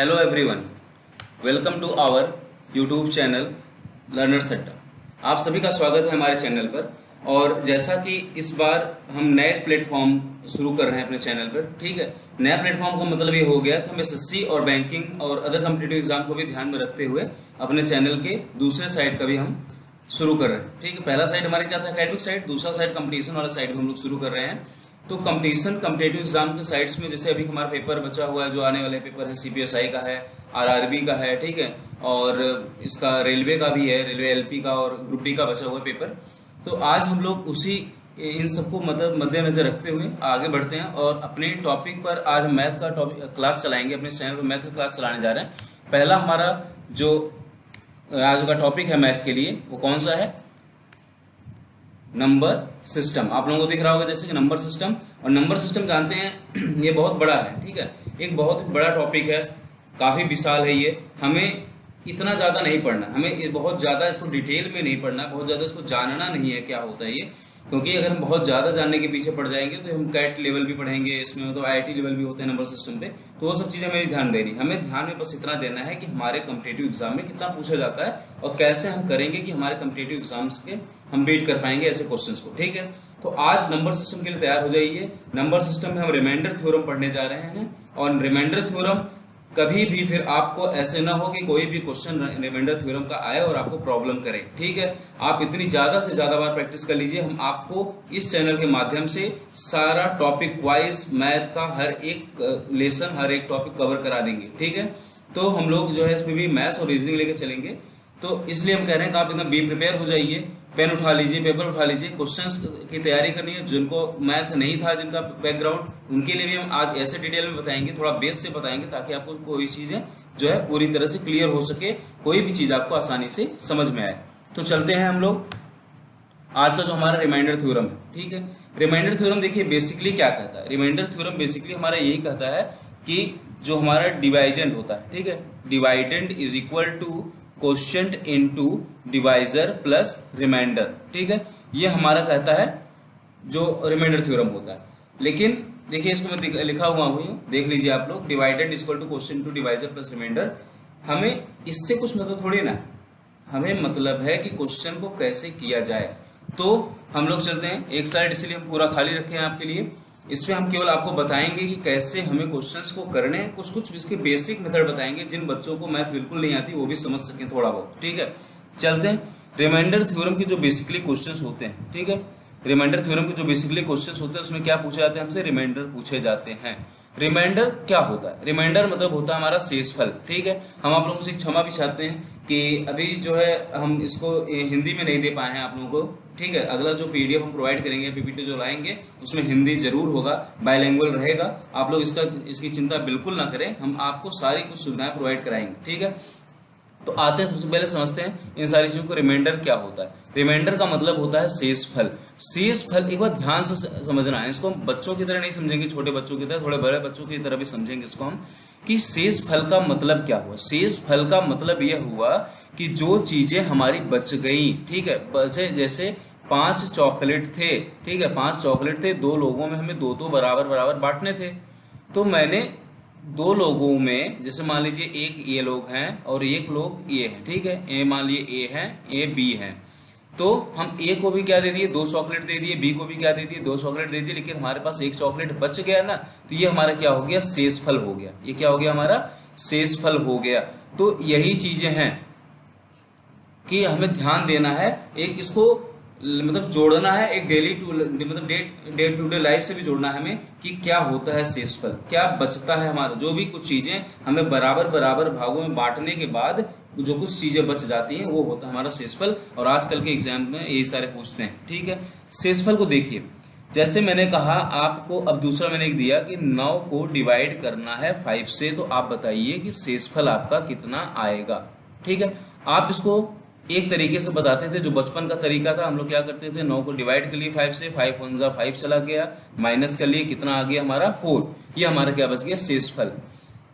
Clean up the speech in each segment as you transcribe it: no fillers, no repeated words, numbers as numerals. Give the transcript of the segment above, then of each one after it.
Hello everyone, welcome to our YouTube channel learner setup. आप सभी का स्वागत है हमारे चैनल पर। और जैसा कि इस बार हम नए प्लेटफॉर्म शुरू कर रहे हैं अपने चैनल पर, ठीक है। नया प्लेटफॉर्म का मतलब ये हो गया कि हम एसएससी और बैंकिंग और अदर कॉम्पिटिटिव एग्जाम को भी ध्यान में रखते हुए अपने चैनल के दूसरे साइड का भी हम शुरू कर रहे हैं, ठीक है। पहला साइड हमारे क्या था, एकेडमिक साइड, दूसरा साइड कंपटीशन वाला साइड भी हम लोग शुरू कर रहे हैं। तो कंपटीशन कॉम्पिटिटिव एग्जाम के साइड्स में जैसे अभी हमारा पेपर बचा हुआ है, जो आने वाले पेपर है सीपीएसआई का है, आरआरबी का है, ठीक है, और इसका रेलवे का भी है, रेलवे एलपी का और ग्रुप डी का बचा हुआ पेपर। तो आज हम लोग उसी इन सबको मतलब मद्देनजर रखते हुए आगे बढ़ते हैं और अपने टॉपिक पर आज हम मैथ का टॉपिक क्लास चलाएंगे। अपने चैनल पर मैथ का क्लास चलाने जा रहे हैं। पहला हमारा जो आज का टॉपिक है मैथ के लिए वो कौन सा है, नंबर सिस्टम। आप लोगों को दिख रहा होगा जैसे कि नंबर सिस्टम। और नंबर सिस्टम जानते हैं ये बहुत बड़ा है, ठीक है, एक बहुत बड़ा टॉपिक है, काफी विशाल है ये। हमें इतना ज्यादा नहीं पढ़ना, हमें बहुत ज्यादा इसको डिटेल में नहीं पढ़ना, बहुत ज्यादा इसको जानना नहीं है क्या होता है ये। क्योंकि अगर हम बहुत ज्यादा जानने के पीछे पड़ जाएंगे तो हम कैट लेवल भी पढ़ेंगे, इसमें मतलब आईआईटी लेवल भी होते हैं नंबर सिस्टम पे, तो वो सब चीजें हमें ध्यान देनी। हमें ध्यान में बस इतना देना है कि हमारे कॉम्पिटिटिव एग्जाम में कितना पूछा जाता है और कैसे हम करेंगे कि हमारे कॉम्पिटिटिव एग्जाम्स के हम बीट कर पाएंगे ऐसे क्वेश्चंस को, ठीक है। तो आज नंबर सिस्टम के लिए तैयार हो जाइए। नंबर सिस्टम में हम रिमाइंडर थ्योरम पढ़ने जा रहे हैं। और रिमाइंडर थ्योरम कभी भी फिर आपको ऐसे ना हो कि कोई भी क्वेश्चन रिमाइंडर थ्योरम का आए और आपको प्रॉब्लम करे, ठीक है। आप इतनी ज्यादा से ज्यादा बार प्रैक्टिस कर लीजिए। हम आपको इस चैनल के माध्यम से सारा टॉपिक वाइज मैथ का हर एक लेसन, हर एक टॉपिक कवर करा देंगे, ठीक है। तो हम लोग जो है इसमें भी मैथ्स और रीजनिंग लेके चलेंगे। तो इसलिए हम कह रहे हैं कि आप एकदम बी प्रिपेयर हो जाइए, पेन उठा लीजिए, पेपर उठा लीजिए, क्वेश्चंस की तैयारी करनी है। जिनको मैथ नहीं था, जिनका बैकग्राउंड, उनके लिए भी हम आज ऐसे डिटेल में बताएंगे, थोड़ा बेस से बताएंगे, ताकि आपको कोई चीजें जो है पूरी तरह से क्लियर हो सके, कोई भी चीज आपको आसानी से समझ में आए। तो चलते हैं हम लोग आज का जो हमारा रिमाइंडर थ्योरम है, ठीक है। रिमाइंडर थ्योरम देखिए बेसिकली क्या कहता है। रिमाइंडर थ्योरम बेसिकली हमारा यही कहता है कि जो हमारा डिवाइडेंड होता है, ठीक है, dividend is equal to quotient into divisor plus remainder, ठीक है। ये हमारा कहता है जो रिमाइंडर थ्योरम होता है। लेकिन देखिए इसको मैं लिखा हुआ हूं, देख लीजिए आप लोग, dividend is equal to quotient into divisor plus remainder. हमें इससे कुछ मतलब थोड़ी ना, हमें मतलब है कि क्वेश्चन को कैसे किया जाए। तो हम लोग चलते हैं एक साइड, इसलिए हम पूरा खाली रखे हैं आपके लिए। इसमें हम केवल आपको बताएंगे कि कैसे हमें क्वेश्चंस को करने हैं, कुछ कुछ इसके बेसिक मेथड बताएंगे, जिन बच्चों को मैथ बिल्कुल नहीं आती वो भी समझ सकें थोड़ा बहुत, ठीक है। चलते हैं रिमाइंडर थ्योरम के जो बेसिकली क्वेश्चंस होते हैं, ठीक है। रिमाइंडर थ्योरम के जो बेसिकली क्वेश्चंस होते हैं उसमें क्या पूछे जाते हैं, हमसे रिमाइंडर पूछे जाते हैं। रिमाइंडर क्या होता है, रिमाइंडर मतलब होता है हमारा शेषफल, ठीक है। हम आप लोगों से क्षमा भी चाहते हैं कि अभी जो है हम इसको हिंदी में नहीं दे पाए हैं आप लोगों को, ठीक है। अगला जो पीडीएफ हम प्रोवाइड करेंगे, पीपीटी जो लाएंगे, उसमें हिंदी जरूर होगा, बायलैंग्वेज रहेगा। आप लोग इसकी चिंता बिल्कुल ना करें, हम आपको सारी कुछ सुविधाएं प्रोवाइड कराएंगे, ठीक है। तो आते हैं, सबसे पहले समझते हैं इन सारी चीजों को। रिमाइंडर क्या होता है, रिमाइंडर का मतलब होता है शेषफल। शेषफल एक बार ध्यान से समझना है, इसको हम बच्चों की तरह नहीं समझेंगे, छोटे बच्चों की तरह, थोड़े बड़े बच्चों की तरह भी समझेंगे इसको हम, कि शेषफल का मतलब क्या हुआ। शेषफल का मतलब यह हुआ कि जो चीजें हमारी बच गई, ठीक है, जैसे 5 चॉकलेट थे, ठीक है, 5 चॉकलेट थे, 2 लोगों में हमें 2 बराबर बराबर बांटने थे। तो मैंने 2 लोगों में, जैसे मान लीजिए एक ये लोग हैं और एक लोग ये है, ठीक है, ए मान लिए ए है, ए बी है। तो हम ए को भी क्या दे दिए, 2 चॉकलेट दे दिए, बी को भी क्या दे दिए, 2 चॉकलेट दे दिए, लेकिन हमारे पास 1 चॉकलेट बच गया ना, तो ये हमारा क्या हो गया, शेषफल हो गया। ये क्या हो गया, हमारा शेषफल हो गया। तो यही चीजें हैं कि हमें ध्यान देना है, एक इसको मतलब जोड़ना है, एक डेली टू मतलब डे टू डे लाइफ से भी जोड़ना है हमें, कि क्या होता है शेषफल, क्या बचता है हमारा। जो भी कुछ चीजें हमें बराबर बराबर भागों में बांटने के बाद जो कुछ चीजें बच जाती हैं, वो होता है हमारा शेषफल। और आजकल के एग्जाम में यही सारे पूछते हैं, ठीक है। शेषफल को देखिए, जैसे मैंने कहा आपको, अब दूसरा मैंने एक दिया कि 9 को डिवाइड करना है 5 से, तो आप बताइए कि शेषफल आपका कितना आएगा, ठीक है। आप इसको एक तरीके से बताते थे, जो बचपन का तरीका था। हम लोग क्या करते थे, 9 को डिवाइड कर लिए 5 से, 5 1 जा 5 चला गया, माइनस कर लिए, कितना आ गया हमारा 4। ये हमारा क्या बच गया, शेषफल।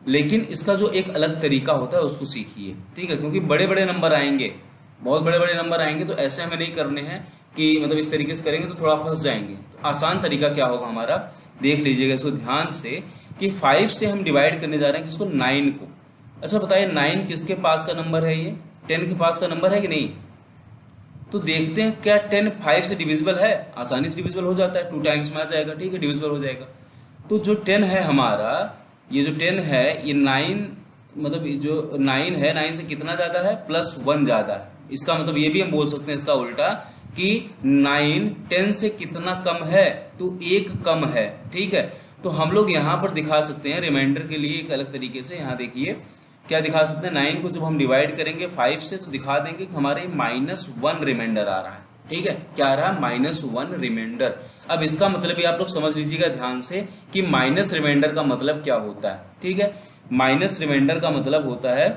लेकिन इसका जो एक अलग तरीका होता है उसको सीखिए, ठीक है, क्योंकि बड़े बड़े नंबर आएंगे, बहुत बड़े बड़े नंबर आएंगे, तो ऐसे हमें नहीं करने हैं कि मतलब इस तरीके से करेंगे तो थोड़ा फंस जाएंगे। तो आसान तरीका क्या होगा हमारा, देख लीजिएगा इसको ध्यान से, कि 5 से हम डिवाइड करने जा रहे हैं किसको, 9 को। अच्छा बताइए 9 किसके पास का नंबर है, ये 10 के पास का नंबर है कि नहीं? तो देखते हैं क्या 10 5 से डिविजिबल है, आसानी से डिविजिबल हो जाता है, 2 टाइम्स में आ जाएगा, ठीक है, डिविजिबल हो जाएगा। तो जो 10 है हमारा, ये जो 10 है ये 9, मतलब ये जो 9 है 9 से कितना ज्यादा है, +1 ज्यादा है। इसका मतलब ये भी हम बोल सकते हैं इसका उल्टा कि 9 10 से कितना कम है, तो 1 कम है, ठीक है। तो हम लोग यहाँ पर दिखा सकते हैं रिमाइंडर के लिए एक अलग तरीके से, यहाँ देखिए क्या दिखा सकते हैं, 9 को जब हम डिवाइड करेंगे 5 से तो दिखा देंगे कि हमारे -1 रिमाइंडर आ रहा है, ठीक है। क्या आ रहा है, -1 रिमाइंडर। अब इसका मतलब भी आप लोग समझ लीजिएगा ध्यान से कि माइनस रिमाइंडर का मतलब क्या होता है, ठीक है। माइनस रिमाइंडर का मतलब होता है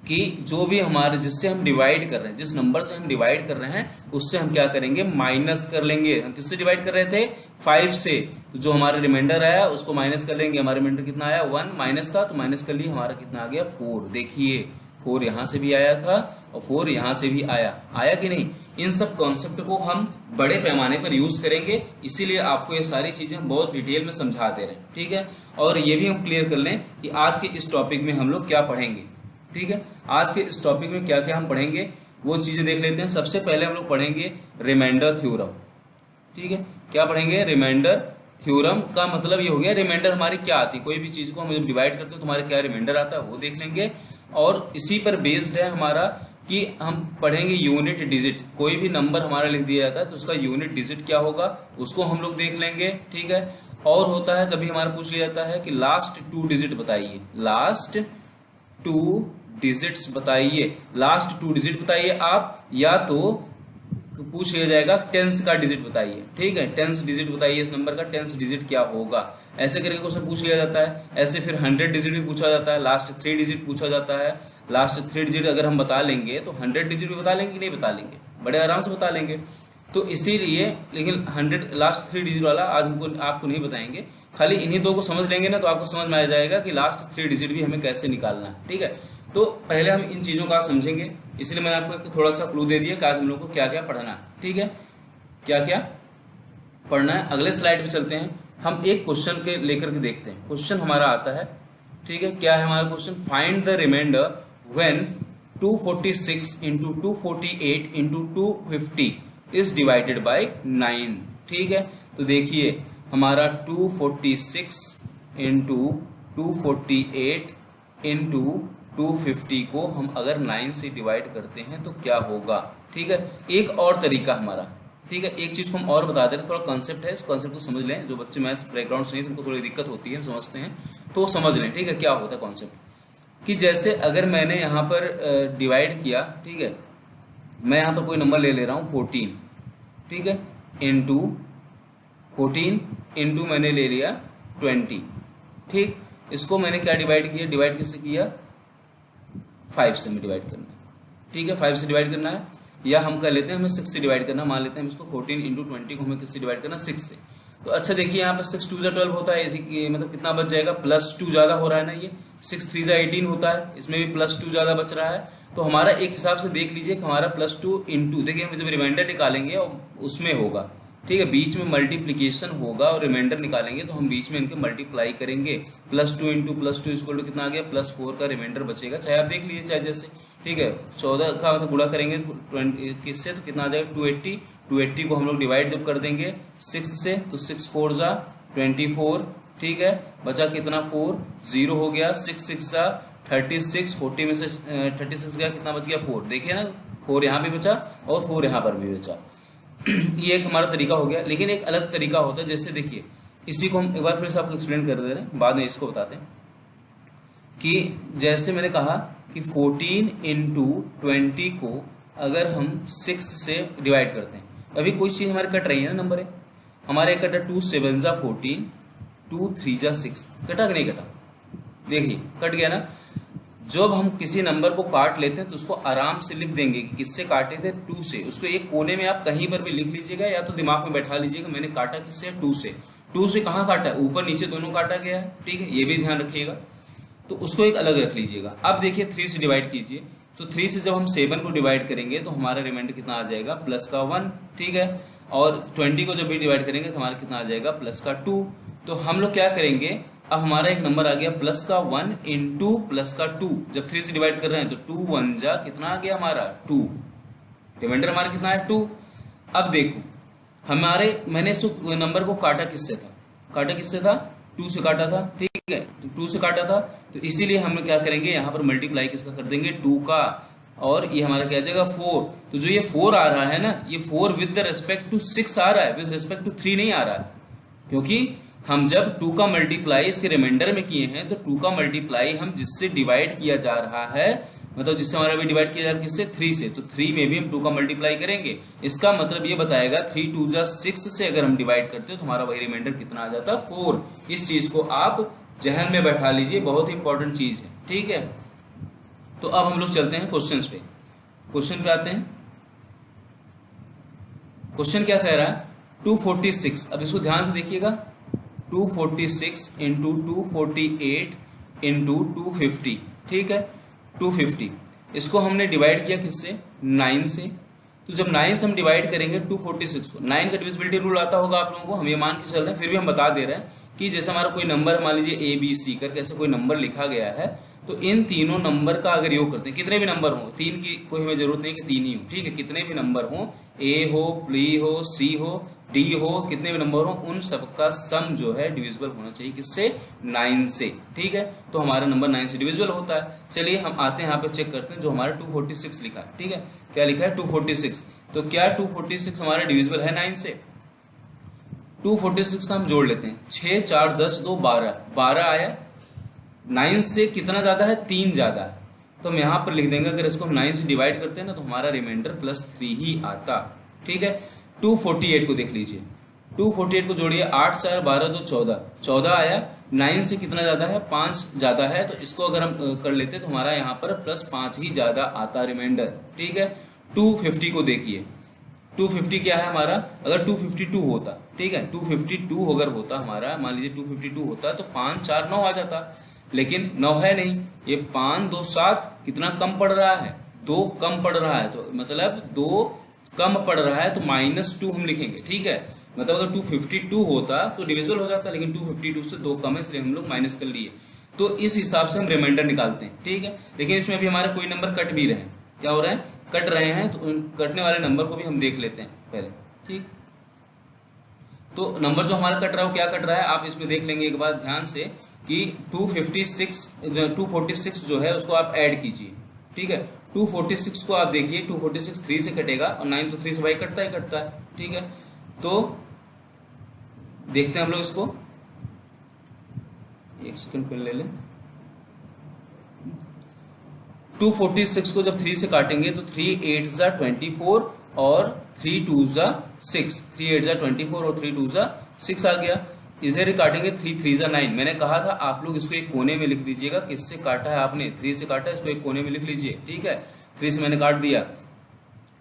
कि जो भी हमारे जिससे हम डिवाइड कर रहे हैं, जिस नंबर से हम डिवाइड कर रहे हैं उससे हम क्या करेंगे, माइनस कर लेंगे। हम किससे डिवाइड कर रहे थे, 5 से, तो जो हमारा रिमाइंडर आया उसको माइनस कर लेंगे। हमारा रिमाइंडर कितना आया, 1 माइनस का, तो माइनस कर लिए, हमारा कितना आ गया, 4। देखिए 4 यहां से भी आया था और 4 यहां से भी आया कि नहीं। इन सब कॉन्सेप्ट को हम बड़े पैमाने पर यूज करेंगे, इसीलिए आपको ये सारी चीजें हम बहुत डिटेल में समझा दे रहे हैं, ठीक है। और ये भी हम क्लियर कर लें कि आज के इस टॉपिक में हम लोग क्या पढ़ेंगे, ठीक है। आज के इस टॉपिक में क्या क्या हम पढ़ेंगे वो चीजें देख लेते हैं। सबसे पहले हम लोग पढ़ेंगे रिमाइंडर थ्योरम, ठीक है। क्या पढ़ेंगे, रिमाइंडर थ्योरम का मतलब ये हो गया रिमाइंडर हमारी क्या आती है, कोई भी चीज को हम जब डिवाइड करते हैं तो हमारे क्या रिमाइंडर आता है वो देख लेंगे। और इसी पर बेस्ड है हमारा कि हम पढ़ेंगे यूनिट डिजिट, कोई भी नंबर हमारा लिख दिया जाता है तो उसका यूनिट डिजिट क्या होगा उसको हम लोग देख लेंगे, ठीक है। और होता है कभी हमारा पूछ लिया जाता है कि लास्ट 2 डिजिट बताइए, लास्ट 2 डिजिट्स बताइए, लास्ट 2 डिजिट बताइए आप, या तो पूछ लिया जाएगा टेंस का डिजिट बताइए, ठीक है, टेंस डिजिट बताइए, इस नंबर का टेंस डिजिट क्या होगा, ऐसे करके क्वेश्चन पूछ लिया जाता है। ऐसे फिर 100 डिजिट भी पूछा जाता है, लास्ट 3 डिजिट पूछा जाता है। लास्ट 3 डिजिट अगर हम बता लेंगे तो 100 डिजिट भी बता लेंगे कि नहीं बता लेंगे, बड़े आराम से बता लेंगे। तो इसीलिए, लेकिन 100 लास्ट 3 डिजिट वाला आज हमको आपको नहीं बताएंगे, खाली इन्हीं 2 को समझ लेंगे ना तो आपको समझ में आ जाएगा कि लास्ट 3 डिजिट भी हमें कैसे निकालना है, ठीक है। तो पहले हम इन चीजों का समझेंगे, इसलिए मैंने आपको एक थोड़ा सा क्लू दे दिया कि आज हम लोग को क्या क्या पढ़ना है, ठीक है, क्या क्या पढ़ना है। अगले स्लाइड पे चलते हैं, हम एक क्वेश्चन के लेकर के देखते हैं। क्वेश्चन हमारा आता है, ठीक है, क्या है हमारा question, find the remainder when 246 into 248 into 250 is divided by 9, ठीक है। तो देखिए हमारा 246 इंटू 248 इंटू 250 को हम अगर 9 से डिवाइड करते हैं तो क्या होगा, ठीक है। एक और तरीका हमारा, ठीक है, एक चीज को हम और बता दे रहे, थोड़ा कॉन्सेप्ट है, इस कॉन्सेप्ट को समझ लें। जो बच्चे मैथ्स बैकग्राउंड से नहीं, उनको थोड़ी दिक्कत होती है, हम समझते हैं तो समझ लें, ठीक है। क्या होता है कॉन्सेप्ट कि जैसे अगर मैंने यहाँ पर डिवाइड किया, ठीक है, मैं यहाँ पर कोई नंबर ले रहा हूँ 14, ठीक है, इंटू 14 इंटू मैंने ले लिया 20, ठीक। इसको मैंने क्या डिवाइड किया, डिवाइड किससे किया, 5 से हमें डिवाइड करना है, ठीक है, 5 से डिवाइड करना है, या हम कर लेते हैं हमें 6 से डिवाइड करना, मान लेते हैं हम इसको 14 इंटू 20 को हमें किससे डिवाइड करना, 6 से। तो अच्छा देखिए यहाँ पर 6 2 12 होता है, इसी मतलब कितना बच जाएगा, +2 ज्यादा हो रहा है ना, ये 6 3 18 होता है, इसमें भी +2 ज्यादा बच रहा है। तो हमारा एक हिसाब से देख लीजिए कि हमारा +2 इंटू, देखिए हम जब रिमाइंडर निकालेंगे और उसमें होगा, ठीक है, बीच में मल्टीप्लीकेशन होगा और रिमाइंडर निकालेंगे तो हम बीच में इनके मल्टीप्लाई करेंगे। +2 इंटू +2 इक्वल टू कितना आ गया, +4 का रिमाइंडर बचेगा, चाहे आप देख लीजिए चाहे जैसे, ठीक है। 14 का मतलब गुणा करेंगे 20 किससे तो कितना आ जाएगा 280, 280 को हम लोग डिवाइड जब कर देंगे 6 से तो 6 4 जा 24, ठीक है, बचा कितना 4, 0 हो गया, 6 6 जा 36, 40 में से 36 गया, कितना बच गया 4, देखिए ना 4 यहाँ भी बचा और 4 यहाँ पर भी बचा। ये एक हमारा तरीका हो गया। लेकिन एक अलग तरीका होता है, जैसे देखिए इसी को हम एक बार फिर से आपको एक्सप्लेन कर दे रहे हैं, बाद में इसको बताते हैं कि जैसे मैंने कहा कि 14 इंटू 20 को अगर हम 6 से डिवाइड करते हैं, अभी कोई चीज हमारे कट रही है ना, नंबर है हमारे कटा 2 7 जा 14, 2 3 जा 6, कटा कि नहीं कटा, देखिए कट गया ना। जब हम किसी नंबर को काट लेते हैं तो उसको आराम से लिख देंगे कि किससे काटे थे, 2 से। उसको एक कोने में आप कहीं पर भी लिख लीजिएगा या तो दिमाग में बैठा लीजिएगा मैंने काटा किससे, 2 से। 2 से कहाँ काटा है, ऊपर नीचे दोनों काटा गया है, ठीक है, ये भी ध्यान रखिएगा। तो उसको एक अलग रख लीजिएगा। अब देखिए 3 से डिवाइड कीजिए, तो 3 से जब हम 7 को डिवाइड करेंगे तो हमारा रिमाइंडर कितना आ जाएगा, प्लस का 1, ठीक है। और 20 को जब भी डिवाइड करेंगे तो हमारा कितना आ जाएगा, प्लस का 2। तो हम लोग क्या करेंगे अब हमारा एक नंबर आ गया प्लस का 1 इंटू प्लस का 2, जब 3 से डिवाइड कर रहे हैं तो 2 1 जा कितना आ गया हमारा 2, रिमाइंडर हमारा कितना है 2। अब देखो हमारे मैंने इस नंबर को काटा किससे था 2 से काटा था, ठीक है, तो 2 से काटा था, तो इसीलिए हम क्या करेंगे यहाँ पर मल्टीप्लाई किसका कर देंगे 2 का, और ये हमारा क्या आ जाएगा 4। तो जो ये 4 आ रहा है ना, ये 4 विद रिस्पेक्ट टू 6 आ रहा है, विद रिस्पेक्ट टू 3 नहीं आ रहा है, क्योंकि हम जब 2 का मल्टीप्लाई इसके रिमाइंडर में किए हैं तो 2 का मल्टीप्लाई हम जिससे डिवाइड किया जा रहा है, मतलब जिससे हमारा भी डिवाइड किया जा रहा है किससे 3 से, तो 3 में भी हम 2 का मल्टीप्लाई करेंगे। इसका मतलब ये बताएगा 3 2 जा 6 से अगर हम डिवाइड करते हो तो हमारा वही रिमाइंडर कितना आ जाता है 4। इस चीज को आप जहन में बैठा लीजिए, बहुत इंपॉर्टेंट चीज है, ठीक है। तो अब हम लोग चलते हैं क्वेश्चन पे, क्वेश्चन पे आते हैं। क्वेश्चन क्या कह रहा है 246, अब इसको ध्यान से देखिएगा, 246 इंटू 248 इंटू 250, ठीक है 250, इसको हमने डिवाइड किया किससे 9 से। तो जब 9 से हम डिवाइड करेंगे 246 को, 9 का डिविजिबिलिटी रूल आता होगा आप लोगों को, हम ये मान के चल रहे हैं, फिर भी हम बता दे रहे हैं कि जैसे हमारा कोई नंबर मान लीजिए ABC करके ऐसे कोई नंबर लिखा गया है, तो इन तीनों नंबर का अगर योग करते हैं, कितने भी नंबर हो, 3 की कोई हमें जरूरत नहीं कि 3 ही हो, ठीक है, कितने भी नंबर हो, A हो, B हो, C हो, D हो, कितने भी नंबर हो, उन सबका सम जो है डिविजिबल होना चाहिए किससे 9 से, ठीक है। तो हमारा नंबर 9 से डिविजिबल होता है। चलिए हम आते हैं यहाँ पे चेक करते हैं, जो हमारा 246 लिखा है, ठीक है, क्या लिखा है 246, तो क्या 246 हमारा डिविजिबल है 9 से। 246 का हम जोड़ लेते हैं, 6 4 10 2 12 आया, 9 से कितना ज्यादा है 3 ज्यादा है, तो हम यहाँ पर लिख देंगे, अगर इसको हम 9 से डिवाइड करते हैं ना तो हमारा रिमाइंडर +3 ही आता, ठीक है। 248 को देख लीजिए, 248 को जोड़िए, 8 4 12 2 14 आया, 9 से कितना ज्यादा है 5 ज्यादा है, तो इसको अगर हम कर लेते तो हमारा यहाँ पर +5 ही ज्यादा आता रिमाइंडर, ठीक है। 250 को देखिए, 250 क्या है हमारा, अगर 252 होता, ठीक है, 252 अगर होता हमारा, मान लीजिए 252 होता तो 5 4 9 आ जाता, लेकिन 9 है नहीं, ये 5 2 7 कितना कम पड़ रहा है, 2 कम पड़ रहा है, तो मतलब 2 कम पड़ रहा है, तो -2 हम लिखेंगे, ठीक है। मतलब अगर 252 होता तो डिविजिबल हो जाता, लेकिन 252 से 2 कम है, इसलिए हम लोग माइनस कर लिए, तो इस हिसाब से हम रिमाइंडर निकालते हैं, ठीक है। लेकिन इसमें भी हमारे कोई नंबर कट भी रहे हैं, क्या हो रहा है कट रहे हैं, तो उन कटने वाले नंबर को भी हम देख लेते हैं पहले, ठीक। तो नंबर जो हमारा कट रहा है वो क्या कट रहा है, आप इसमें देख लेंगे एक बार ध्यान से कि 246 जो है उसको आप ऐड कीजिए, ठीक है। 246 को आप देखिए, 246 3 से कटेगा, और 9 तो 3 से भाई कटता ही कटता है, ठीक है। तो देखते हैं हम लोग इसको, एक सेकंड पहले ले लें। 246 को जब 3 से काटेंगे तो 3 8 जा 24 और 3 2 जा 6, 3 8 जा 24 और 3 2 जा 6 आ गया। इधर ही काटेंगे 3 3 जा 9, मैंने कहा था आप लोग इसको एक कोने में लिख दीजिएगा, किससे काटा है आपने 3 से काटा है, इसको एक कोने में लिख लीजिए, ठीक है। 3 से मैंने काट दिया।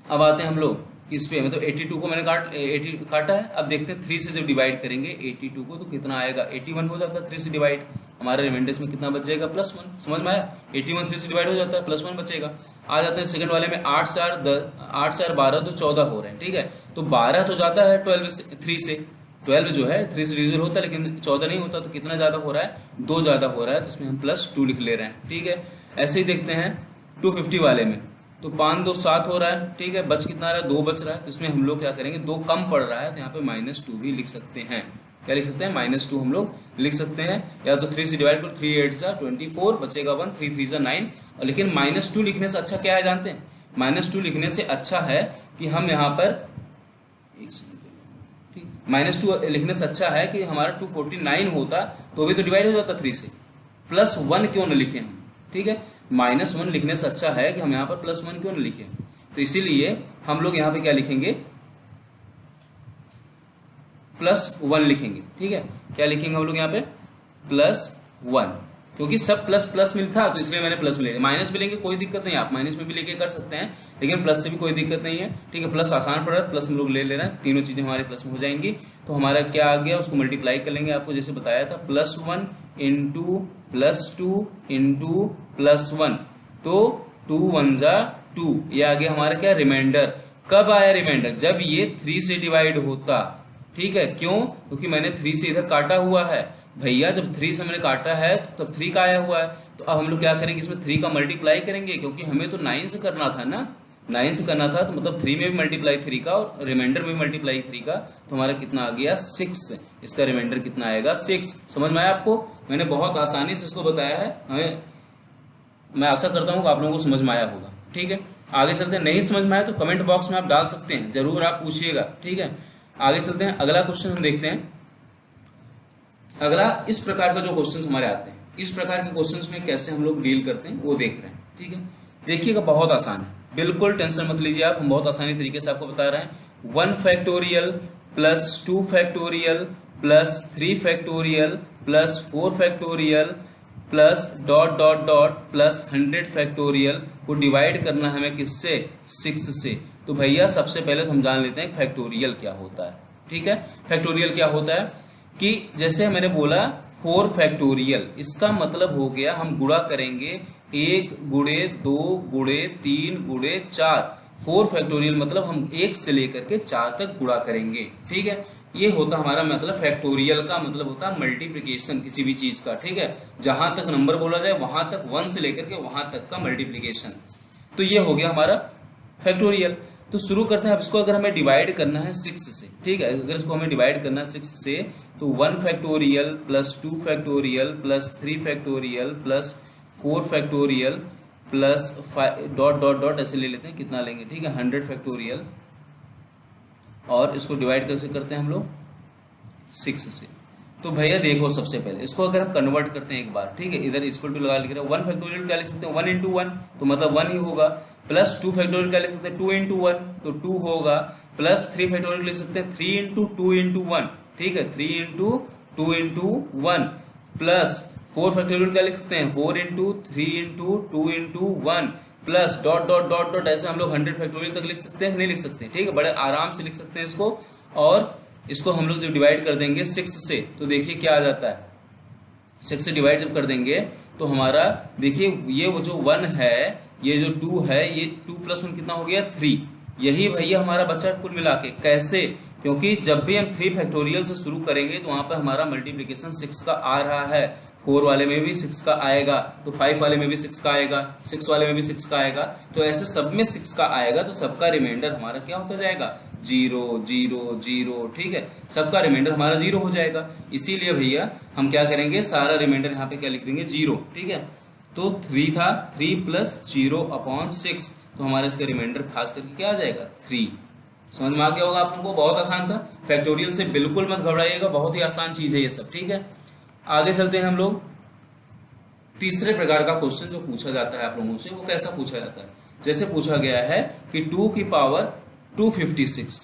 अब आते हैं हम लोग किस पे, मतलब 82 को मैंने काटा है। अब देखते हैं 3 से जब डिवाइड करेंगे 82 को तो कितना आएगा, 81 हो जाता है 3 से डिवाइड, हमारे रिमाइंडर्स में कितना बच जाएगा +1, समझ में आया, 81 3 से डिवाइड हो जाता है, +1 बचेगा। आ जाते हैं सेकंड वाले में, 8 4 12 तो 14 हो रहे हैं, ठीक है। तो 12 तो जाता है 3 से, 12 जो है 3 से डिविजिबल होता है, लेकिन 14 नहीं होता, तो कितना ज्यादा हो रहा है 2 ज्यादा हो रहा है, तो इसमें हम +2 लिख ले रहे हैं, ठीक है। ऐसे ही देखते हैं 250 वाले में, तो 5 2 7 हो रहा है, ठीक है, बच कितना रहा है 2 बच रहा है, तो इसमें हम लोग क्या करेंगे 2 कम पड़ रहा है, तो यहाँ पे -2 भी लिख सकते हैं, क्या लिख सकते हैं -2 हम लोग लिख सकते हैं, या तो 3 से डिवाइड करो, 3 8 जा 24 बचेगा 1, 3 3 जा 9, और लेकिन -2 लिखने से अच्छा क्या है जानते हैं, -2 लिखने से अच्छा है कि हम यहाँ पर -2 लिखने से अच्छा है कि हमारा 249 होता तो भी तो डिवाइड हो जाता 3 से, +1 क्यों न लिखे हम, ठीक है। -1 लिखने से अच्छा है कि हम यहाँ पर +1 क्यों न लिखें, तो इसीलिए हम लोग यहाँ पे क्या लिखेंगे +1 लिखेंगे, ठीक है। क्या लिखेंगे हम लोग यहाँ पे +1, क्योंकि सब प्लस प्लस मिल था तो इसलिए मैंने प्लस में ले लिया। माइनस भी लेंगे कोई दिक्कत नहीं, आप माइनस में भी लेके कर सकते हैं, लेकिन प्लस से भी कोई दिक्कत नहीं है, ठीक है। प्लस आसान पड़ रहा है, प्लस हम लोग ले रहे हैं, तीनों चीजें हमारे प्लस में हो जाएंगी। तो हमारा क्या आ गया, उसको मल्टीप्लाई कर लेंगे, आपको जैसे बताया था, +1 इंटू +2 इंटू +1, तो 2 1 जा 2, ये आ गया हमारा क्या रिमाइंडर। कब आया रिमाइंडर, जब ये 3 से डिवाइड होता, ठीक है। क्यों, क्योंकि मैंने 3 से इधर काटा हुआ है, भैया जब 3 से मैंने काटा है तो तब 3 का आया हुआ है, तो अब हम लोग क्या करेंगे, इसमें 3 का मल्टीप्लाई करेंगे, क्योंकि हमें तो 9 से करना था ना, 9 से करना था, तो मतलब 3 में भी मल्टीप्लाई 3 का और रिमाइंडर में भी मल्टीप्लाई 3 का, तो हमारा कितना आ गया 6। इसका रिमाइंडर कितना आएगा 6। समझ में आया आपको? मैंने बहुत आसानी से इसको बताया है, मैं आशा करता हूँ कि आप लोगों को समझ में आया होगा। ठीक है, आगे चलते हैं। नहीं समझ में आया तो कमेंट बॉक्स में आप डाल सकते हैं, जरूर आप पूछिएगा। ठीक है, आगे चलते हैं। अगला क्वेश्चन हम देखते हैं। अगला इस प्रकार का जो क्वेश्चन हमारे आते हैं, इस प्रकार के क्वेश्चन में कैसे हम लोग डील करते हैं वो देख रहे हैं। ठीक है, देखिएगा बहुत आसान है, बिल्कुल टेंशन मत लीजिए आप, हम बहुत आसानी तरीके से आपको बता रहे हैं। 1 factorial plus 2 factorial plus 3 factorial plus 4 factorial plus dot dot dot plus 100 factorial को डिवाइड करना है हमें किससे, 6 से। तो भैया सबसे पहले तो हम जान लेते हैं फैक्टोरियल क्या होता है। ठीक है, फैक्टोरियल क्या होता है कि जैसे मैंने बोला 4 फैक्टोरियल, इसका मतलब हो गया हम गुणा करेंगे 1 गुणे 2 गुणे 3 गुणे 4। 4 फैक्टोरियल मतलब हम 1 से लेकर के 4 तक गुणा करेंगे। ठीक है, ये होता हमारा मतलब फैक्टोरियल का मतलब होता है मल्टीप्लिकेशन किसी भी चीज का। ठीक है, जहां तक नंबर बोला जाए वहां तक 1 से लेकर के वहां तक का मल्टीप्लिकेशन, तो ये हो गया हमारा फैक्टोरियल। तो शुरू करते हैं। अब इसको अगर हमें डिवाइड करना है 6 से, ठीक है, अगर इसको हमें डिवाइड करना है 6 से, तो 1 factorial plus 2 factorial plus 3 factorial plus 4 factorial plus dot dot dot ऐसे ले लेते हैं, कितना लेंगे, ठीक है, 100 फैक्टोरियल, और इसको डिवाइड कैसे करते हैं हम लोग 6 से। तो भैया देखो सबसे पहले इसको अगर हम कन्वर्ट करते हैं एक बार, ठीक है, इधर इक्वल टू लगा लिख रहे हैं। 1 फैक्टोरियल क्या लिख सकते हैं, 1 इंटू 1, तो मतलब 1 ही होगा। प्लस 2 फैक्टोरियल क्या लिख सकते हैं, 2 इंटू 1, तो 2 होगा। प्लस 3 फैक्टोरियल लिख सकते हैं 3 इंटू 2 इंटू 1, ठीक है, 3 इंटू 2 इंटू 1। प्लस 4 फैक्टोरियल क्या लिख सकते हैं, 4 into 3 into 2 into 1, plus dot dot dot dot ऐसे हम लोग 100 फैक्टोरियल तक लिख सकते हैं, नहीं लिख सकते, ठीक है, बड़े आराम से लिख सकते हैं इसको। और इसको हम लोग जब डिवाइड कर देंगे 6 से, तो देखिए क्या आ जाता है, 6 से डिवाइड जब कर देंगे तो हमारा देखिए ये वो जो 1 है, ये जो 2 है, ये 2 प्लस 1 कितना हो गया 3। यही भैया हमारा बच्चा कुल मिला के कैसे, क्योंकि जब भी हम 3 फैक्टोरियल से शुरू करेंगे तो वहां पर हमारा मल्टीप्लीकेशन 6 का आ रहा है। 4 वाले में भी 6 का आएगा, तो 5 वाले में भी 6 का आएगा, 6 वाले में भी 6 का आएगा, तो ऐसे सब में 6 का आएगा, तो सबका रिमाइंडर हमारा क्या होता जाएगा, 0 0 0, ठीक है, सबका रिमाइंडर हमारा 0 हो जाएगा। इसीलिए भैया हम क्या करेंगे, सारा रिमाइंडर यहाँ पे क्या लिख देंगे 0, ठीक है। तो 3 था, 3 प्लस 0/6, तो हमारा इसका रिमाइंडर खास करके क्या आ जाएगा 3। समझ में आ गया होगा आप लोगों को, बहुत आसान था। फैक्टोरियल से बिल्कुल मत घबराइएगा, बहुत ही आसान चीज है ये सब, ठीक है। आगे चलते हैं हम लोग। तीसरे प्रकार का क्वेश्चन जो पूछा जाता है आप लोगों से, वो कैसा पूछा जाता है, जैसे पूछा गया है कि 2 की पावर 256,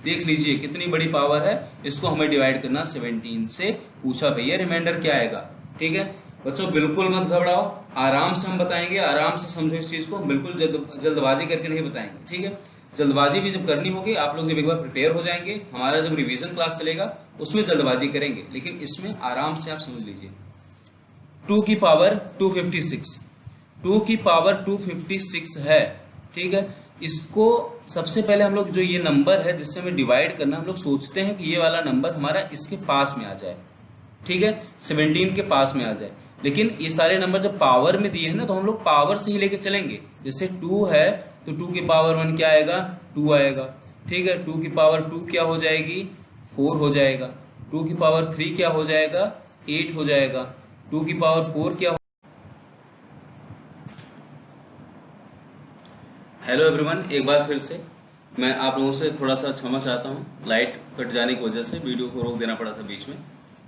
देख लीजिए कितनी बड़ी पावर है, इसको हमें डिवाइड करना 17 से। पूछा भैया रिमाइंडर क्या आएगा, ठीक है बच्चों, बिल्कुल मत घबराओ, आराम से हम बताएंगे, आराम से समझो इस चीज को, बिल्कुल जल्दबाजी करके नहीं बताएंगे, ठीक है। जल्दबाजी भी जब करनी होगी, आप लोग जब एक बार प्रिपेयर हो जाएंगे, हमारा जब रिवीजन क्लास चलेगा उसमें जल्दबाजी करेंगे, लेकिन इसमें आराम से आप समझ लीजिए। 2 की पावर 256, 2 की पावर 256 है, ठीक है। इसको सबसे पहले हम लोग जो ये नंबर है जिससे हमें डिवाइड करना, हम लोग सोचते हैं कि ये वाला नंबर हमारा इसके पास में आ जाए, ठीक है, 17 के पास में आ जाए। लेकिन ये सारे नंबर जब पावर में दिए हैं ना, तो हम लोग पावर से ही लेके चलेंगे। जैसे 2 है तो 2 की पावर 1 क्या आएगा, 2 आएगा, ठीक है। 2 की पावर 2 क्या हो जाएगी, 4 हो जाएगा। 2 की पावर 3 क्या हो जाएगा, 8 हो जाएगा। 2 की पावर 4 क्या हो... हेलो एवरीवन, एक बार फिर से मैं आप लोगों से थोड़ा सा क्षमा चाहता हूँ, लाइट कट जाने की वजह से वीडियो को रोक देना पड़ा था बीच में,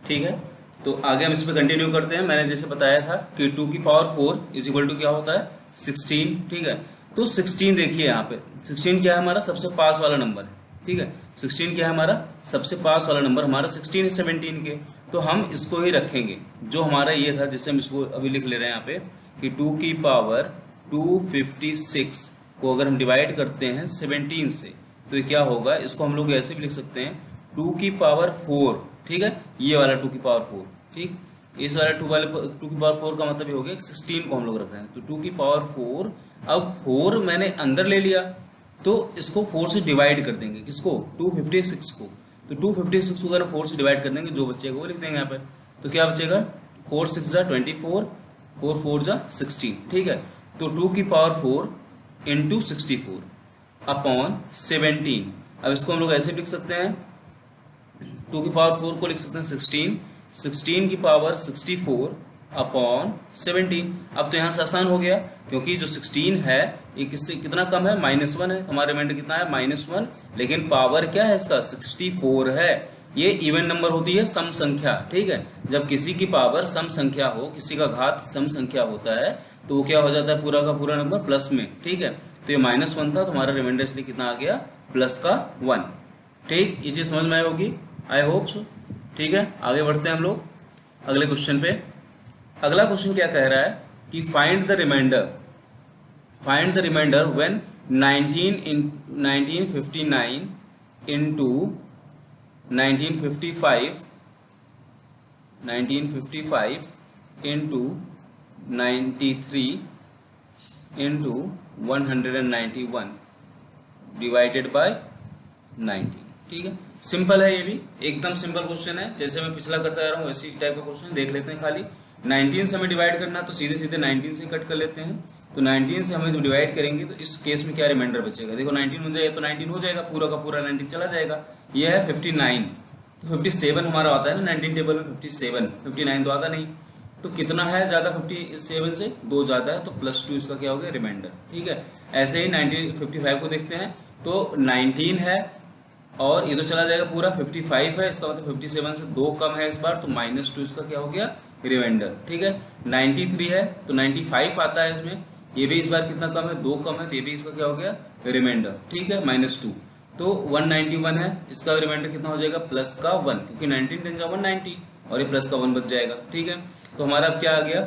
ठीक है। तो आगे हम इस पर कंटिन्यू करते हैं। मैंने जैसे बताया था कि 2 की पावर 4 इज इक्वल टू क्या होता है 16, ठीक है। तो 16 देखिए यहाँ पे 16 क्या है, हमारा सबसे पास वाला नंबर है, ठीक है। 16 क्या है, हमारा सबसे पास वाला नंबर, हमारा 16 है 17 के, तो हम इसको ही रखेंगे जो हमारा ये था, जिससे हम इसको अभी लिख ले रहे हैं यहाँ पे कि 2 की पावर 256 को अगर हम डिवाइड करते हैं 17 से, तो ये क्या होगा, इसको हम लोग ऐसे भी लिख सकते हैं 2 की पावर 4, ठीक है, ये वाला 2 की पावर 4, ठीक। इस वाला 2 की पावर 4 का मतलब ये हो गया 16 को हम लोग रख रहे हैं, तो 2 की पावर 4। अब 4 मैंने अंदर ले लिया, तो इसको 4 से डिवाइड कर देंगे, किसको, 256 को। तो 256 को अगर 4 से डिवाइड कर देंगे, जो बच्चे को वो लिख देंगे यहाँ पे, तो क्या बचेगा 4 6 जा 24, 4 4 जा 16, ठीक है। तो 2 की पावर 4 इंटू 64 अपॉन 17। अब इसको हम लोग ऐसे लिख सकते हैं, 2 की पावर 4 को लिख सकते हैं 16, 16 की पावर 64 अपॉन 17। अब तो यहाँ से आसान हो गया, क्योंकि जो 16 है ये किससे कितना कम है, -1 है, तो हमारा रिमाइंडर कितना है -1, लेकिन पावर क्या है इसका 64 है। ये इवन नंबर होती है सम संख्या, ठीक है। जब किसी की पावर सम संख्या हो, किसी का घात सम संख्या होता है, तो वो क्या हो जाता है, पूरा का पूरा नंबर प्लस में, ठीक है। तो ये -1 था, तो हमारा रिमाइंडर इसलिए कितना आ गया, प्लस का 1, ठीक। ये चीज समझ में आई होगी, आई होप सो, ठीक है। आगे बढ़ते हैं हम लोग अगले क्वेश्चन पे। अगला क्वेश्चन क्या कह रहा है कि find the remainder when 1959 into 1955 into 93 into 191 divided by 90, ठीक है। सिंपल है, ये भी एकदम सिंपल क्वेश्चन है, जैसे मैं पिछला करता जा रहा हूँ वैसी टाइप का क्वेश्चन देख लेते हैं। खाली 19 से हमें डिवाइड करना, तो सीधे सीधे 19 से कट कर लेते हैं। तो 19 से हमें जब डिवाइड करेंगे तो इस केस में क्या रिमाइंडर बचेगा, देखो 19 हो जाएगा तो 19 हो जाएगा, पूरा का पूरा 19 चला जाएगा। ये है 59, तो 57 हमारा आता है ना 19 टेबल में, 59 तो आता नहीं। तो कितना है ज्यादा 57 से, 2 ज्यादा है, तो +2 इसका क्या हो गया, रिमाइंडर, ठीक है। ऐसे ही 1955 को देखते हैं, तो 19 है और ये तो चला जाएगा पूरा, 55 है, इसका मतलब 57 से 2 कम है इस बार, तो -2 इसका क्या हो गया, रिमाइंडर, ठीक है। 93 है तो 95 आता है इसमें, ये भी इस बार कितना कम है, 2 कम है, तो ये भी इसका क्या हो गया, रिमाइंडर, ठीक है, -2। तो 191 है, इसका रिमाइंडर कितना हो जाएगा, प्लस का 1, क्योंकि 19 10 190 और ये प्लस का 1 बच जाएगा, ठीक है। तो हमारा अब क्या आ गया,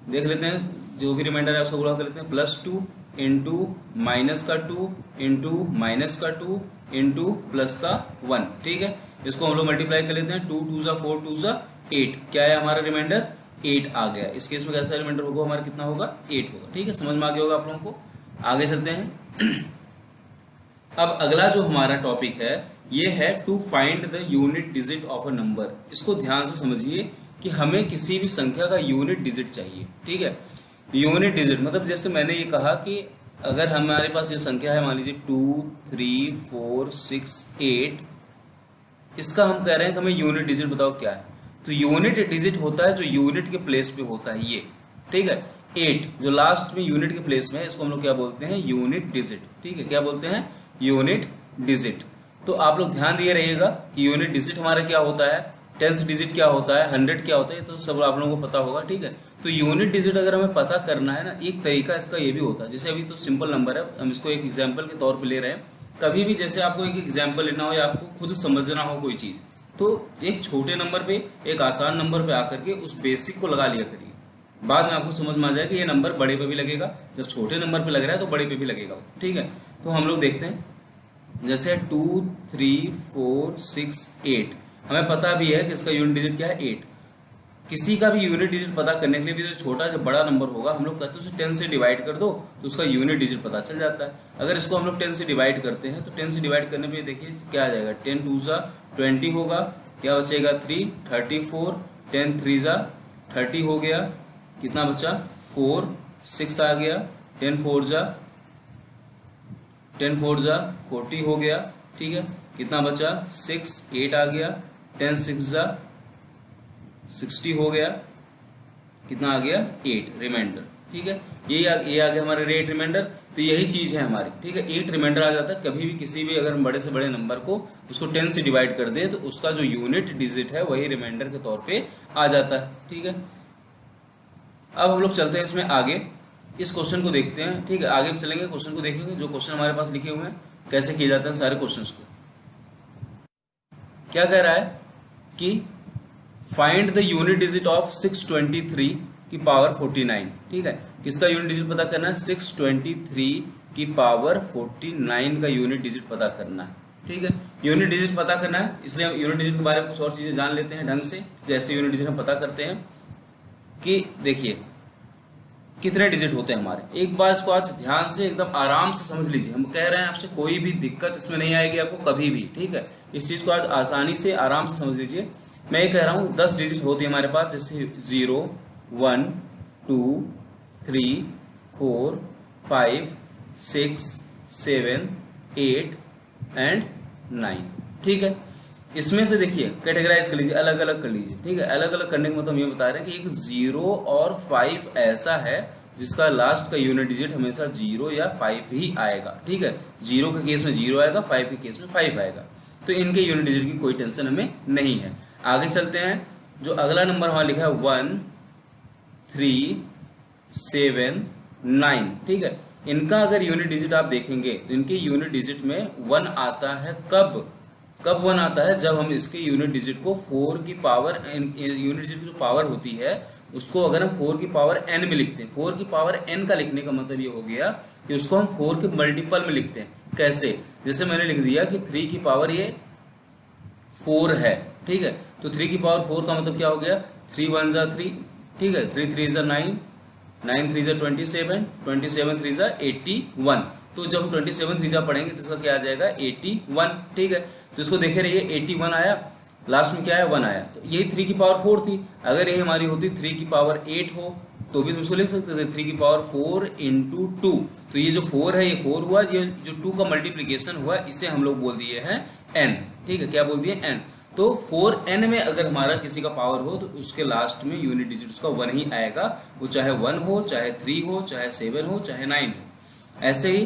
देख लेते हैं, जो भी रिमाइंडर है उसको गुणा कर लेते हैं, +2 इंटू -2 इंटू -2 इंटू +1, ठीक है। इसको हम लोग मल्टीप्लाई कर लेते हैं, 2 2 जा 4 2 जा 8, क्या है हमारा रिमाइंडर, 8 आ गया। इस केस में कैसा रिमाइंडर होगा हमारा, कितना होगा, 8 होगा, ठीक है। समझ में आ गया होगा आप लोगों को। आगे चलते हैं। अब अगला जो हमारा टॉपिक है ये है to find the unit digit of a number. इसको ध्यान से समझिए कि हमें किसी भी संख्या का यूनिट डिजिट चाहिए, ठीक है। यूनिट डिजिट मतलब जैसे मैंने ये कहा कि अगर हमारे पास ये संख्या है, मान लीजिए 2 3 4 6 8, इसका हम कह रहे हैं कि हमें यूनिट डिजिट बताओ क्या है। तो यूनिट डिजिट होता है जो यूनिट के प्लेस पे होता है, ये, ठीक है। 8 जो लास्ट में यूनिट के प्लेस में है, इसको हम लोग क्या बोलते हैं, यूनिट डिजिट, ठीक है। क्या बोलते हैं, यूनिट डिजिट। तो आप लोग ध्यान दिए रहिएगा कि यूनिट डिजिट हमारा क्या होता है, टेंस डिजिट क्या होता है, 100 क्या होता है, तो सब आप लोगों को पता होगा, ठीक है। तो यूनिट डिजिट अगर हमें पता करना है ना, एक तरीका इसका ये भी होता है, जैसे अभी तो सिंपल नंबर है, हम इसको एक एग्जाम्पल के तौर पर ले रहे हैं। कभी भी जैसे आपको एक एग्जाम्पल लेना हो या आपको खुद समझना हो कोई चीज, तो एक छोटे नंबर पे, एक आसान नंबर पे आकर के उस बेसिक को लगा लिया करिए, बाद में आपको समझ में आ जाए कि ये नंबर बड़े पे भी लगेगा, जब छोटे नंबर पे लग रहा है तो बड़े पे भी लगेगा, ठीक है। तो हम लोग देखते हैं, जैसे 2 3 4 6 8, हमें पता भी है कि इसका यूनिट डिजिट क्या है, 8। किसी का भी यूनिट डिजिट पता करने के लिए भी जो छोटा जो बड़ा नंबर होगा, हम लोग कहते हैं उसे 10 से डिवाइड कर दो तो उसका यूनिट डिजिट पता चल जाता है। अगर इसको हम लोग 10 से डिवाइड करते हैं, तो 10 से डिवाइड करने पे देखिए क्या आ जाएगा, 10 2 जा 20 होगा, क्या बचेगा 3 34, 10 3 जा 30 हो गया, कितना बचा 4 6 आ गया, 10 4 जा 40 हो गया, ठीक है। कितना बचा 6 8 आ गया, 10 6 जा 60 हो गया, कितना आ गया 8 रिमाइंडर, ठीक है। ये आ गया हमारा 8 रिमाइंडर। तो यही चीज है हमारी, ठीक है, 8 रिमाइंडर आ जाता है। कभी भी किसी भी अगर हम बड़े से बड़े नंबर को उसको 10 से डिवाइड कर दे तो उसका जो यूनिट डिजिट है वही रिमाइंडर के तौर पे आ जाता है, ठीक है। अब हम लोग चलते हैं इसमें आगे, इस क्वेश्चन को देखते हैं, ठीक है। आगे हम चलेंगे, क्वेश्चन को देखेंगे, जो क्वेश्चन हमारे पास लिखे हुए हैं कैसे किए जाते हैं सारे क्वेश्चंस को। क्या कह रहा है कि find the unit digit of 623 की पावर 49, ठीक है। किसका यूनिट डिजिट पता करना है, 623 की पावर 49 का यूनिट डिजिट पता करना है, ठीक है। यूनिट डिजिट पता करना है, इसलिए हम यूनिट डिजिट के बारे में कुछ और चीजें जान लेते हैं ढंग से। जैसे यूनिट डिजिट हम पता करते हैं कि देखिए कितने डिजिट होते हैं हमारे, एक बार इसको आज ध्यान से एकदम आराम से समझ लीजिए। हम कह रहे हैं आपसे कोई भी दिक्कत इसमें नहीं आएगी आपको कभी भी, ठीक है। इस चीज को आज आसानी से आराम से समझ लीजिए। मैं ये कह रहा हूँ 10 डिजिट होती है हमारे पास, जैसे 0 1 2 3 4 5 6 7 8 एंड 9। ठीक है, इसमें से देखिए कैटेगराइज कर लीजिए, अलग अलग कर लीजिए। ठीक है, अलग अलग करने का मतलब ये बता रहे हैं कि एक 0 और 5 ऐसा है जिसका लास्ट का यूनिट डिजिट हमेशा 0 या 5 ही आएगा। ठीक है, 0 के केस में 0 आएगा, 5 के केस में 5 आएगा। तो इनके यूनिट डिजिट की कोई टेंशन हमें नहीं है। आगे चलते हैं, जो अगला नंबर वहां लिखा है 1 3 7 9। ठीक है, इनका अगर यूनिट डिजिट आप देखेंगे तो इनके यूनिट डिजिट में 1 आता है। कब 1 आता है? जब हम इसके यूनिट डिजिट को 4 की पावर यूनिट डिजिट की जो पावर होती है उसको अगर हम 4 की पावर n में लिखते हैं, 4 की पावर n का लिखने का मतलब ये हो गया कि उसको हम 4 के मल्टीपल में लिखते हैं। कैसे? जैसे मैंने लिख दिया कि 3 की पावर ये 4 है। ठीक है, तो 3 की पावर 4 का मतलब क्या हो गया? 3 1 जा 3, ठीक है, 3 3 जा 9, 9 3 जा 27, 27 3 जा 81। तो जब हम 27 3 जा पढ़ेंगे तो इसका क्या आ जाएगा? 81। ठीक है, तो इसको देखे रहिए 81 आया, लास्ट में क्या है? 1 आया। तो यही 3 की पावर 4 थी। अगर यही हमारी होती 3 की पावर 8 हो तो भी इसको लिख सकते थे 3 की पावर 4 इंटू 2। तो ये जो 4 है ये 4 हुआ, ये जो 2 का मल्टीप्लीकेशन हुआ इसे हम लोग बोल दिए हैं n। ठीक है, क्या बोल दिए? n। तो 4n में अगर हमारा किसी का पावर हो तो उसके लास्ट में यूनिट डिजिट उसका 1 ही आएगा। वो चाहे 1 हो, चाहे 3 हो, चाहे 7 हो, चाहे 9 हो। ऐसे ही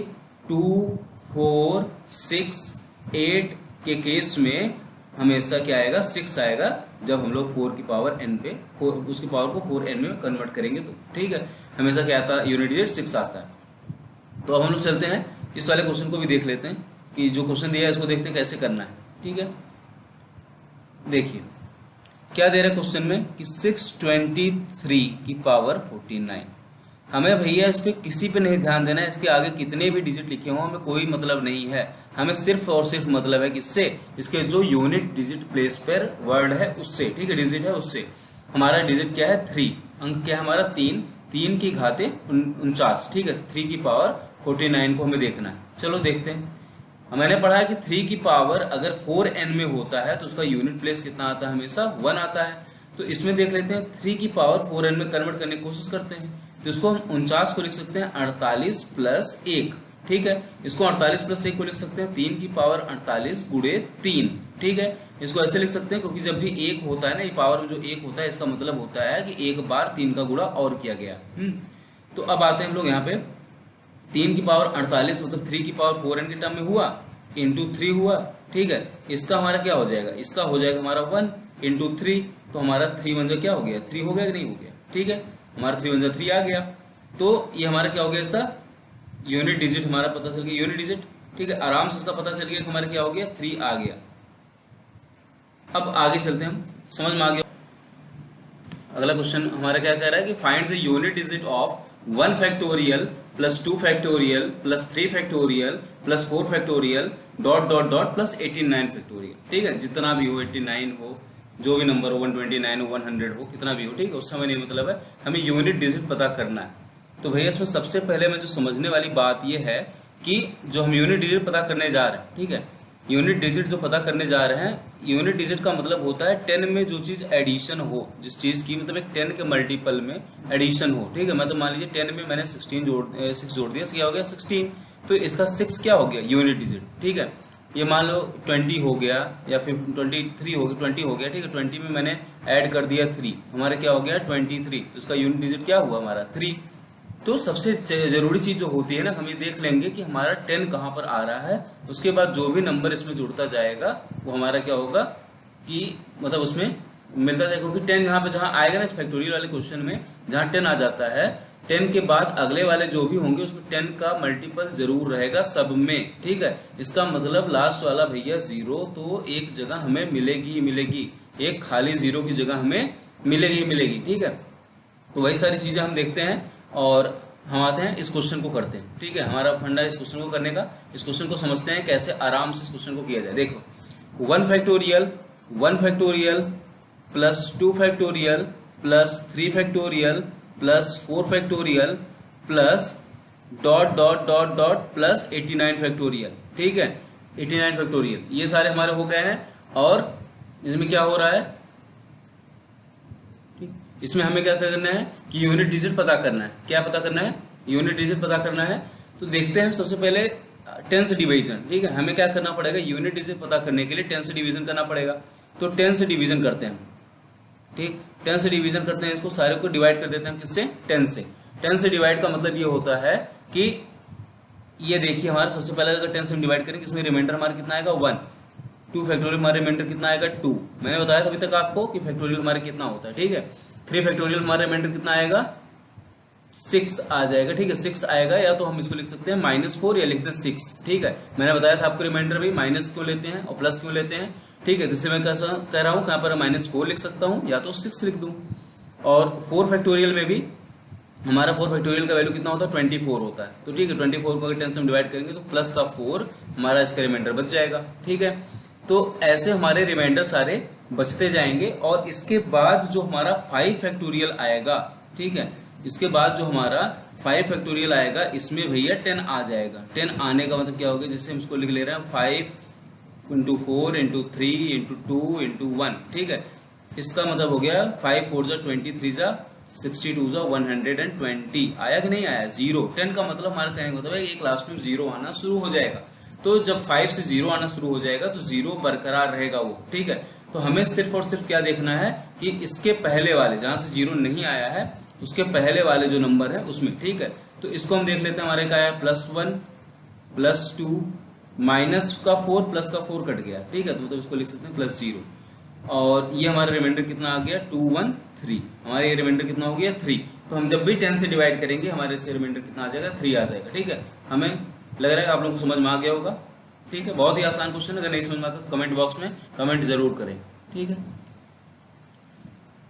2 4 6 8 के केस में हमेशा क्या आएगा? 6 आएगा जब हम लोग 4 की पावर n पे उसकी पावर को 4n में कन्वर्ट करेंगे तो। ठीक है, हमेशा क्या आता है? यूनिट डिजिट 6 आता है। तो अब हम लोग चलते हैं इस वाले क्वेश्चन को भी देख लेते हैं कि जो क्वेश्चन दिया है इसको देखते हैं कैसे करना है। ठीक है, देखिए क्या दे रहा है क्वेश्चन में कि 623 की पावर 49। हमें भैया इस पे किसी पे नहीं ध्यान देना है, इसके आगे कितने भी डिजिट लिखे हों हमें कोई मतलब नहीं है। हमें सिर्फ और सिर्फ मतलब है किससे? इसके जो यूनिट डिजिट प्लेस पर वर्ड है उससे। ठीक है, डिजिट है उससे। हमारा डिजिट क्या है? 3। अंक क्या है हमारा? 3। 3 की घाते 49। ठीक है, 3 की पावर 49 को हमें देखना है। चलो देखते हैं। मैंने पढ़ा है कि 3 की पावर अगर 4n में होता है तो उसका यूनिट प्लेस कितना आता है? हमेशा 1 आता है। तो इसमें देख लेते हैं 3 की पावर 4n में कन्वर्ट करने की कोशिश करते हैं। तो इसको हम 49 को लिख सकते हैं 48 प्लस 1। ठीक है, इसको 48 प्लस 1 को लिख सकते हैं 3 की पावर 48 गुणे 3। ठीक है, इसको ऐसे लिख सकते हैं क्योंकि जब भी 1 होता है ना, ये पावर में जो 1 होता है इसका मतलब होता है कि एक बार 3 का गुणा और किया गया। तो अब आते हैं हम लोग यहाँ पे 3 की पावर 48 मतलब 3 की पावर 4n के टर्म में हुआ इंटू 3 हुआ। ठीक है, इसका हमारा क्या हो जाएगा? इसका हो जाएगा हमारा 1 इंटू 3। तो हमारा 3 1 जा क्या हो गया? 3 हो गया कि नहीं हो गया? ठीक है, हमारा 3 1 जा 3 आ गया। तो ये हमारा क्या हो गया? इसका यूनिट डिजिट हमारा पता चल गया, यूनिट डिजिट। ठीक है, आराम से इसका पता चल गया कि हमारा क्या हो गया? 3 आ गया। अब आगे चलते हैं, हम समझ में आ गया। अगला क्वेश्चन हमारा क्या कह रहा है कि find the unit digit of 1 factorial plus 2 factorial plus 3 factorial plus 4 factorial dot dot dot plus 89 factorial. ठीक है, जितना भी हो, 89 हो, जो भी नंबर हो, 129 हो, 100 हो, कितना भी हो। ठीक है, उस समय नहीं मतलब है, हमें यूनिट डिजिट पता करना है। तो भैया इसमें सबसे पहले में जो समझने वाली बात यह है कि जो हम यूनिट डिजिट पता करने जा रहे हैं, ठीक है, यूनिट डिजिट जो पता करने जा रहे हैं, यूनिट डिजिट का मतलब होता है 10 में जो चीज एडिशन हो, जिस चीज की मतलब एक 10 के मल्टीपल में एडिशन हो। ठीक है, मतलब मान लीजिए 10 में मैंने 6 जोड़ दिया, क्या हो गया? 16। तो इसका 6 क्या हो गया? Unit digit. ठीक है, ये मान लो 20 हो गया या फिर 23 हो गया, 20 हो गया। ठीक है, 20 में मैंने ऐड कर दिया 3, हमारा क्या हो गया? 23। तो इसका यूनिट डिजिट क्या हुआ? हमारा 3। तो सबसे जरूरी चीज जो होती है ना, हम ये देख लेंगे कि हमारा 10 कहाँ पर आ रहा है। उसके बाद जो भी नंबर इसमें जुड़ता जाएगा वो हमारा क्या होगा कि मतलब उसमें मिलता जाएगा। क्योंकि 10 यहाँ पे जहाँ आएगा ना इस फैक्टोरियल वाले क्वेश्चन में, जहाँ 10 आ जाता है, 10 के बाद अगले वाले जो भी होंगे उसमें 10 का मल्टीपल जरूर रहेगा सब में। ठीक है, इसका मतलब लास्ट वाला भैया 0 तो एक जगह हमें मिलेगी ही मिलेगी, एक खाली 0 की जगह हमें मिलेगी ही मिलेगी। ठीक है, तो वही सारी चीजें हम देखते हैं और हम आते हैं इस क्वेश्चन को करते हैं। ठीक है, हमारा फंडा इस क्वेश्चन को करने का। इस क्वेश्चन को समझते हैं कैसे आराम से इस क्वेश्चन को किया जाए। देखो 1 factorial plus 2 factorial plus 3 factorial plus 4 factorial plus dot dot dot dot plus 89 factorial. ठीक है, 89 फैक्टोरियल ये सारे हमारे हो गए हैं। और इसमें क्या हो रहा है? इसमें हमें क्या करना है कि यूनिट डिजिट पता करना है। क्या पता करना है? यूनिट डिजिट पता करना है। तो देखते हैं सबसे पहले 10 से डिवीजन। ठीक है, हमें क्या करना पड़ेगा? यूनिट डिजिट पता करने के लिए 10 से डिवीजन करना पड़ेगा। तो 10 से डिवीजन करते हैं। ठीक, 10 से डिवीजन करते हैं, इसको सारे को डिवाइड कर देते हैं। किससे? 10 से। 10 से डिवाइड का मतलब ये होता है कि ये देखिए हमारा सबसे पहले अगर 10 से हम डिवाइड करेंगे, इसमें रिमाइंडर हमारा कितना आएगा? 1। 2 फैक्टोरियल हमारा रिमाइंडर कितना आएगा? 2। मैंने बताया था अभी तक आपको कि फैक्टोरियल हमारे कितना होता है। ठीक है, 3 फैक्टोरियल हमारा रिमाइंडर कितना आएगा? 6 आ जाएगा। ठीक है, 6 आएगा, या तो हम इसको लिख सकते हैं -4 या लिख दें 6। ठीक है, मैंने बताया था आपको रिमाइंडर भी माइनस क्यों लेते हैं और प्लस क्यों लेते हैं। ठीक है, जिससे मैं कैसा कह रहा हूँ, कहाँ पर -4 लिख सकता हूँ या तो 6 लिख दूं। और 4 फैक्टोरियल में भी हमारा 4 फैक्टोरियल का वैल्यू कितना होता है? 24 होता है। तो ठीक है, 24 को अगर 10 से हम डिवाइड करेंगे तो प्लस का 4 हमारा इसका रिमाइंडर बच जाएगा। ठीक है, तो ऐसे हमारे रिमाइंडर सारे बचते जाएंगे। और इसके बाद जो हमारा 5 फैक्टोरियल आएगा, ठीक है, इसके बाद जो हमारा 5 फैक्टोरियल आएगा, इसमें भैया 10 आ जाएगा। 10 आने का मतलब क्या होगा? जैसे हम इसको लिख ले रहे हैं 5 × 4 × 3 × 2 × 1। ठीक है, इसका मतलब हो गया 5 4 × 20 3 × 62 × 120। आया कि नहीं आया? 0। 10 का मतलब हमारा कहने का मतलब है एक लास्ट में 0 आना शुरू हो जाएगा। तो जब 5 से 0 आना शुरू हो जाएगा तो 0 बरकरार रहेगा वो। ठीक है, तो हमें सिर्फ और सिर्फ क्या देखना है कि इसके पहले वाले, जहां से 0 नहीं आया है, उसके पहले वाले जो नंबर है उसमें। ठीक है, तो इसको हम देख लेते हैं। हमारे क्या है? +1 +2 -4 प्लस का 4 कट गया। ठीक है, तो मतलब इसको लिख सकते हैं +0। और ये हमारा रिमाइंडर कितना आ गया? 2 1 3। हमारा ये रिमाइंडर कितना हो गया? 3। तो हम जब भी 10 से डिवाइड करेंगे हमारे से रिमाइंडर कितना आ जाएगा? 3 आ जाएगा। ठीक है, हमें लग रहा है आप लोगों को समझ में आ गया होगा। ठीक है, बहुत ही आसान क्वेश्चन। अगर नहीं समझ में आता तो कमेंट बॉक्स में कमेंट जरूर करें। ठीक है,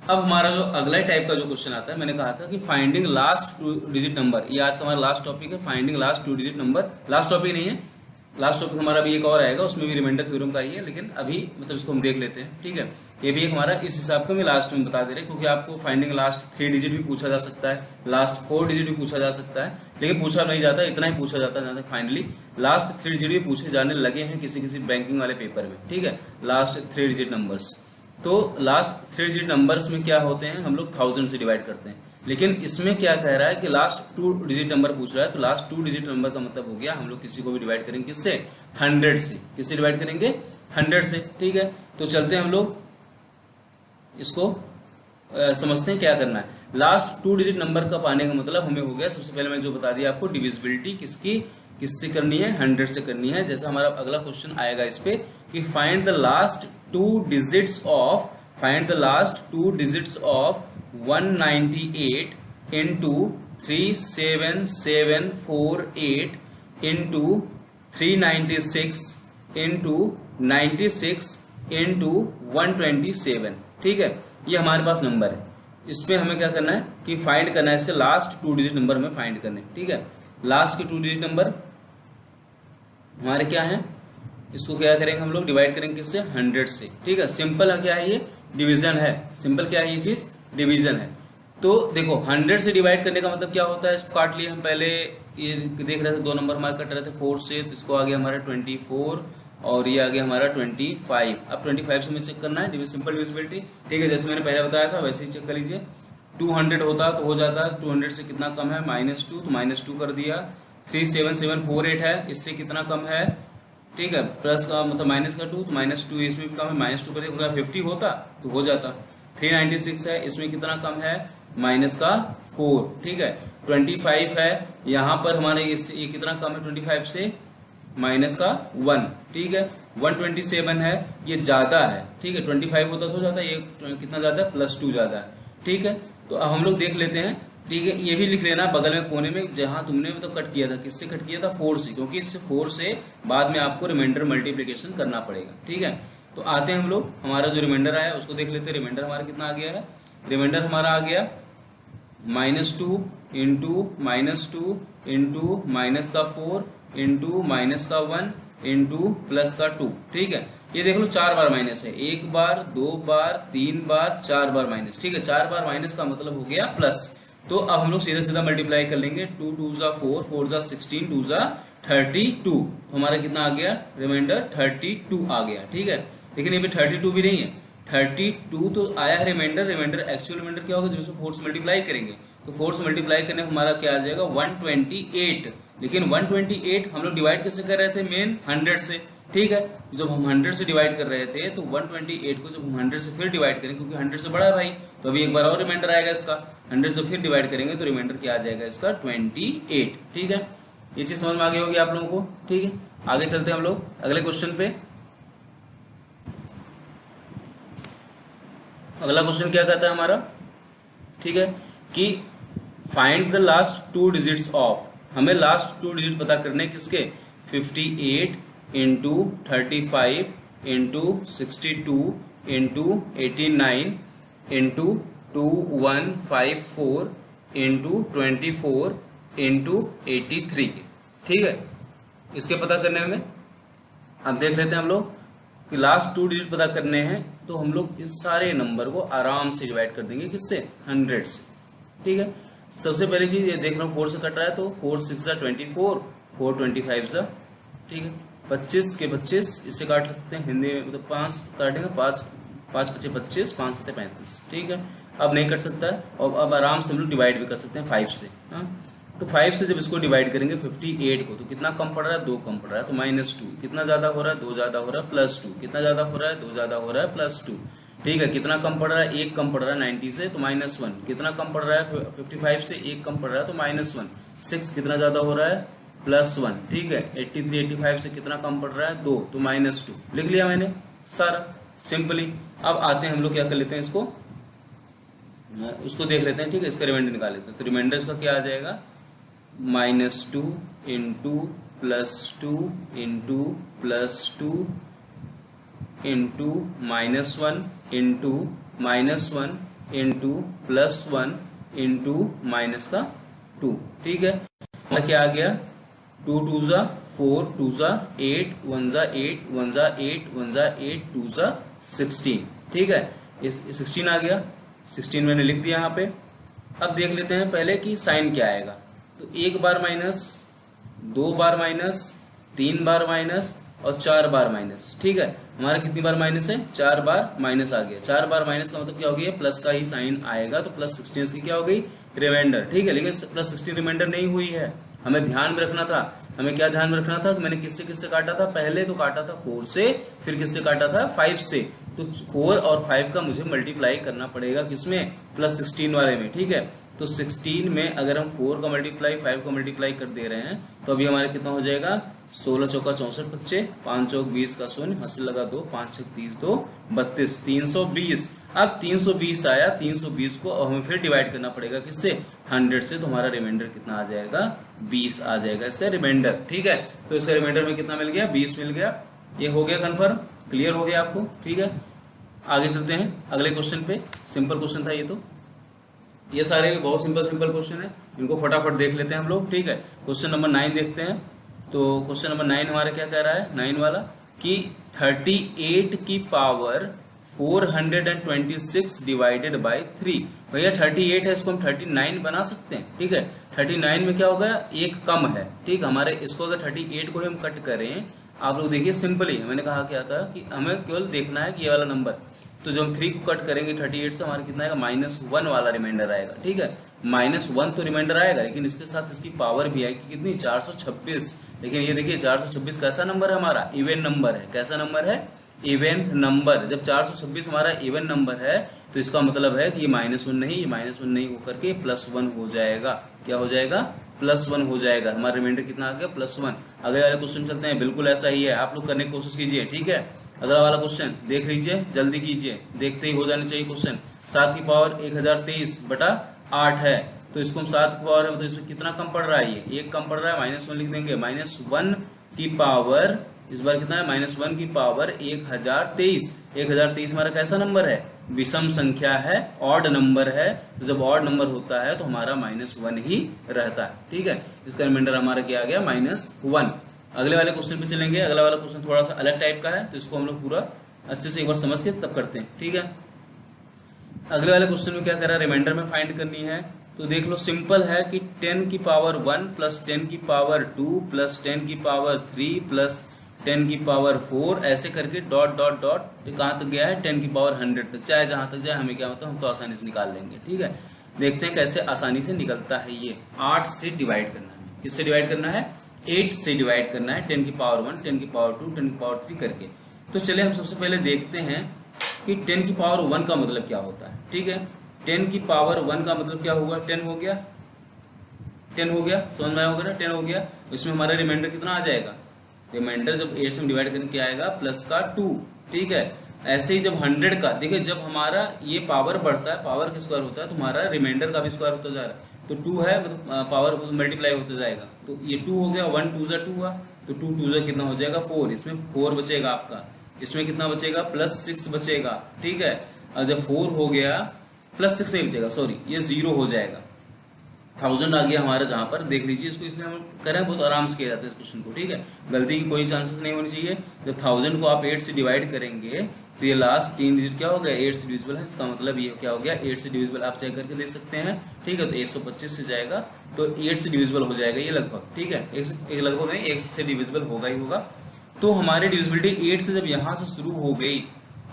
अब हमारा जो अगला टाइप का जो क्वेश्चन आता है, मैंने कहा था कि फाइंडिंग लास्ट 2 डिजिट नंबर। ये आज का हमारा लास्ट टॉपिक है, finding last 2 digit number. Last topic नहीं है, लास्ट टॉपिक हमारा अभी एक और आएगा, उसमें भी रिमाइंडर थ्योरम का ही है, लेकिन अभी मतलब इसको हम देख लेते हैं। ठीक है, ये भी एक हमारा इस हिसाब का मैं लास्ट में बता दे रहे हैं, क्योंकि आपको फाइंडिंग लास्ट 3 डिजिट भी पूछा जा सकता है, लास्ट 4 डिजिट भी पूछा जा सकता है, लेकिन पूछा नहीं जाता, इतना ही पूछा जाता है। फाइनली लास्ट 3 डिजिट भी पूछे जाने लगे हैं किसी किसी बैंकिंग वाले पेपर में। ठीक है, लास्ट 3 डिजिट नंबर्स। तो लास्ट 3 डिजिट नंबर्स में क्या होते हैं? हम लोग 1000 से डिवाइड करते हैं। लेकिन इसमें क्या कह रहा है कि लास्ट 2 डिजिट नंबर पूछ रहा है, तो लास्ट 2 डिजिट नंबर का मतलब हो गया हम लोग किसी को भी डिवाइड करेंगे किससे? 100 से। किससे डिवाइड करेंगे? 100 से। ठीक है, तो चलते हैं हम लोग इसको समझते हैं क्या करना है। लास्ट 2 डिजिट नंबर का पाने का मतलब हमें हो गया, सबसे पहले मैं जो बता दिया आपको, डिविजिबिलिटी किससे करनी है? 100 से करनी है। जैसा हमारा अगला क्वेश्चन आएगा इस पे कि find the last 2 digits of 198 into 37748 into 396 into 96 into 127। ठीक है, ये हमारे पास नंबर है। इस पे हमें क्या करना है कि फाइंड करना है, इसके लास्ट 2 डिजिट नंबर में फाइंड करने। ठीक है, लास्ट के 2 डिजिट नंबर हमारे क्या है? इसको क्या करेंगे हम लोग? डिवाइड करेंगे किससे? 100 से। ठीक है, सिंपल है, क्या है ये? डिवीजन है। सिंपल क्या है ये चीज? डिवीजन है। तो देखो 100 से डिवाइड करने का मतलब क्या होता है? इसको काट लिए हम, पहले ये देख रहे थे 2 नंबर हमारे कट रहे थे 4 से, तो इसको आ गया हमारा 24 और ये आ गया हमारा 25। अब 25 से हमें चेक करना है सिंपल डिविजिबिलिटी। ठीक है, जैसे मैंने पहले बताया था वैसे ही चेक कर लीजिए। 200 होता तो हो जाता है, 200 से कितना कम है? -2, तो -2 कर दिया। 37748 है, इससे कितना कम है? ठीक है, प्लस का मतलब माइनस का 2, तो -2 इसमें भी कम है, -2 कर दिया। 50 होता तो हो जाता। 396 है, इसमें कितना कम है? -4। ठीक है, 25 है, यहाँ पर हमारे ये कितना कम है 25 से? -1। ठीक है, 127 है, ये ज्यादा है। ठीक है, 25 होता तो हो जाता, ये कितना ज्यादा है? +2 ज्यादा है। ठीक है, तो अब हम लोग देख लेते हैं। ठीक है, ये भी लिख लेना बगल में कोने में, जहां तुमने तो कट किया था, किससे कट किया था? 4 से, क्योंकि इससे 4 से बाद में आपको रिमाइंडर मल्टीप्लिकेशन करना पड़ेगा। ठीक है, तो आते हैं हम लोग, हमारा जो रिमाइंडर आया उसको देख लेते हैं। रिमाइंडर हमारा कितना आ गया है? रिमाइंडर हमारा आ गया -2 इंटू -2 इंटू -4 इंटू -1 इंटू +2। ठीक है, ये देख लो 4 बार माइनस है, 1 बार 2 बार 3 बार 4 बार माइनस। ठीक है, 4 बार माइनस का मतलब हो गया प्लस। तो अब हम लोग सीधा सीधा मल्टीप्लाई कर लेंगे। 2 2 × 4, 4 × 16, 2 × 32। हमारा कितना आ गया? रिमाइंडर 32 आ गया। ठीक है, लेकिन ये 32 भी नहीं है, 32 तो आया है रिमाइंडर, रिमाइंडर एक्चुअल रिमाइंडर क्या होगा जब इसको 4 से मल्टीप्लाई करेंगे, तो 4 से मल्टीप्लाई करने पर हमारा क्या आ जाएगा 128। लेकिन 128 हम लोग डिवाइड कैसे कर रहे थे, मेन 100 से, ठीक है। जब हम 100 से डिवाइड कर रहे थे तो 128 को जब हम 100 से फिर डिवाइड करेंगे, क्योंकि 100 से बड़ा है भाई, तो अभी एक बार और रिमाइंडर आएगा इसका, 100 से फिर डिवाइड करेंगे तो रिमाइंडर क्या आ जाएगा इसका 28, ठीक है। ये चीज समझ में आ गई होगी आप लोगों को, ठीक है। आगे चलते हैं हम लोग अगले क्वेश्चन पे। अगला क्वेश्चन क्या कहता है हमारा, ठीक है, कि find the last 2 digits of, हमें लास्ट 2 डिजिट पता करने किसके, 58 into 35 into 62 into 89 into 2154 into 24 into 83 के, ठीक है। इसके पता करने में अब देख लेते हैं हम लोग कि लास्ट 2 डिजिट पता करने हैं, तो हम लोग इस सारे नंबर को आराम से डिवाइड कर देंगे किससे, 100 से, ठीक है। सबसे पहली चीज ये देख रहा हूँ 4 से कट रहा है, तो 4 6 जा 24, 4 25 जा, ठीक है, 25 के 25 इससे काट सकते हैं हिंदी में, मतलब 5 काटेंगे, 5 5 25 25, 5 7 35, ठीक है। अब नहीं कट सकता है, और अब आराम से हम लोग डिवाइड भी कर सकते हैं 5 से, हाँ। तो 5 से जब इसको डिवाइड करेंगे 58 को, तो कितना कम पड़ रहा है, 2 कम पड़ रहा है, तो -2, कितना ज्यादा हो रहा है, 2 ज्यादा हो रहा है, +2, कितना ज्यादा हो रहा है, 2 ज्यादा हो रहा है, +2, ठीक है। कितना कम पड़ रहा है, 1 कम पड़ रहा है 90 से, तो -1, कितना कम पड़ रहा है 55 से, 1 कम पड़ रहा है, तो -1, 6 कितना ज्यादा हो रहा है, +1, ठीक है। 83 85 से कितना कम पड़ रहा है, 2, तो -2 लिख लिया मैंने सारा सिंपली। अब आते हैं हम लोग क्या कर लेते हैं, इसको उसको देख लेते हैं, ठीक है, इसका रिमाइंडर निकाल लेते हैं। तो रिमाइंडर इसका क्या आ जाएगा, -2 into +2 into +2 into -1 into -1 into +1 into -2, ठीक है। क्या आ गया, 2 2 जा 4, 2 जा 8, 1 जा 8, 1 जा 8, 1 जा 8, 2 जा 16, ठीक है। 16 आ गया, 16 मैंने लिख दिया यहाँ पे। अब देख लेते हैं पहले कि साइन क्या आएगा, तो 1 बार माइनस, 2 बार माइनस, 3 बार माइनस और 4 बार माइनस, ठीक है। हमारा कितनी बार माइनस है, 4 बार माइनस आ गया। 4 बार माइनस का मतलब क्या हो गया, प्लस का ही साइन आएगा, तो +16 की क्या हो गई, रिमाइंडर, ठीक है। लेकिन +16 रिमाइंडर नहीं हुई है, हमें ध्यान में रखना था, हमें क्या ध्यान में रखना था कि मैंने किससे किससे काटा था, पहले तो काटा था 4 से, फिर किससे काटा था 5 से, तो 4 और 5 का मुझे मल्टीप्लाई करना पड़ेगा किसमें, +16 वाले में, ठीक है। तो 16 में अगर हम 4 का मल्टीप्लाई 5 का मल्टीप्लाई कर दे रहे हैं, तो अभी हमारे कितना हो जाएगा, 16 चौका 64 बच्चे, 5 चौक 20 का शून्य, हंसी लगा 2, 5 6 30 2 32, 320। अब 320 आया, 320 को हमें फिर डिवाइड करना पड़ेगा किससे, 100 से, तो हमारा रिमाइंडर कितना आ जाएगा, 20 आ जाएगा इसका रिमाइंडर, ठीक है। तो इसका रिमाइंडर में कितना मिल गया, 20 मिल गया। ये हो गया कंफर्म, क्लियर हो गया आपको, ठीक है। आगे चलते हैं अगले क्वेश्चन पे, सिंपल क्वेश्चन था ये, तो ये सारे भी बहुत सिंपल क्वेश्चन है, इनको फटाफट देख लेते हैं हम लोग, ठीक है। क्वेश्चन नंबर 9 देखते हैं। तो क्वेश्चन नंबर 9 हमारे क्या कह रहा है, 9 वाला कि 38 की पावर 426 डिवाइडेड बाई 3। भैया 38 है, इसको हम 39 बना सकते हैं, ठीक है। 39 में क्या होगा, एक कम है, ठीक। हमारे इसको अगर 38 को हम कट करें, आप लोग देखिए सिंपली, मैंने कहा क्या था कि हमें केवल देखना है कि ये वाला नंबर, तो जब हम 3 को कट करेंगे 38 से, हमारा कितना आएगा, -1 वाला रिमाइंडर आएगा, ठीक है। -1 तो रिमाइंडर आएगा, लेकिन इसके साथ इसकी पावर भी आएगी कितनी, 426। लेकिन ये देखिए 426 कैसा नंबर है, हमारा इवन नंबर है। कैसा नंबर है, इवन नंबर। जब 426 हमारा इवन नंबर है, तो इसका मतलब है कि ये -1 नहीं, ये -1 नहीं होकर के +1 हो जाएगा। क्या हो जाएगा, +1 हो जाएगा। हमारा रिमाइंडर कितना आ गया, +1। अगले वाले क्वेश्चन चलते हैं, बिल्कुल ऐसा ही है, आप लोग करने की कोशिश कीजिए, ठीक है। अगला वाला क्वेश्चन देख लीजिए, जल्दी कीजिए, देखते ही हो जाने चाहिए क्वेश्चन। 7 की पावर 1023 बटा 8 है, तो इसको हम 7 की पावर है, मतलब इसमें कितना कम पड़ रहा है, ये 1 कम पड़ रहा है, -1 लिख देंगे। -1 की पावर इस बार कितना है, -1 की पावर 1023। 1023 हमारा कैसा नंबर है, विषम संख्या है, ऑड नंबर है। तो जब ऑड नंबर होता है तो हमारा -1 ही रहता है, ठीक है। इसका रिमाइंडर हमारा क्या आ गया, -1। अगले वाले क्वेश्चन पे चलेंगे। अगला वाला क्वेश्चन थोड़ा सा अलग टाइप का है, तो इसको हम लोग पूरा अच्छे से एक बार समझ के तब करते हैं, ठीक है। अगले वाले क्वेश्चन में क्या कर रहा है, रिमाइंडर में फाइंड करनी है। तो देख लो, सिंपल है कि 10 की पावर 1 प्लस 10 की पावर 2 प्लस 10 की पावर 3 प्लस 10 की पावर 4 ऐसे करके डॉट डॉट डॉट कहाँ तक गया है 10 की पावर 100 तक, चाहे जहाँ तक जाए हमें क्या मतलब हम तो आसानी से निकाल लेंगे। ठीक है, देखते हैं कैसे आसानी से निकलता है ये। 8 से डिवाइड करना है, किससे डिवाइड करना है 8 से डिवाइड करना है, 10 की पावर 1, 10 की पावर 2, 10 की पावर 3 करके। तो चलिए हम सबसे पहले देखते हैं कि 10 की पावर 1 का मतलब क्या होता है। ठीक है, 10 की पावर 1 का मतलब क्या हुआ, 10 हो गया, 10 हो गया, समझ में आया होगा ना, 10 हो गया। इसमें हमारा रिमाइंडर कितना आ जाएगा, रिमाइंडर जब 8 से डिवाइड करके क्या आएगा प्लस का 2। ठीक है, ऐसे ही जब 100 का देखिए जब हमारा ये पावर बढ़ता है, पावर का स्क्वायर होता है तो हमारा रिमाइंडर का भी स्क्वायर होता जा रहा है, तो 2 है मतलब पावर मल्टीप्लाई होता जाएगा, तो ये 2 हो गया, 1 2 2 हुआ, तो 2 2 कितना हो जाएगा 4, इसमें 4 बचेगा आपका, इसमें कितना बचेगा प्लस 6 बचेगा। ठीक है, और जब 4 हो गया प्लस 6 नहीं बचेगा, सॉरी ये 0 हो जाएगा, 1000 आ गया हमारा, जहां पर देख लीजिए इसको, इसलिए हम करें बहुत आराम से किया जाता है इस क्वेश्चन को। ठीक है, गलती की कोई चांसेस नहीं होनी चाहिए। जब 1000 को आप 8 से डिवाइड करेंगे तो ये लास्ट 3 डिजिट क्या हो गया 8 से डिविजिबल है, इसका मतलब ये क्या हो गया 8 से डिविजिबल, आप चेक करके देख सकते हैं। ठीक है, तो 125 से जाएगा तो 8 से डिविजिबल हो जाएगा ये लगभग। ठीक है, एक लगभग नहीं, 1 से डिविजिबल होगा ही होगा। तो हमारी डिविजिबिलिटी 8 से जब यहाँ से शुरू हो गई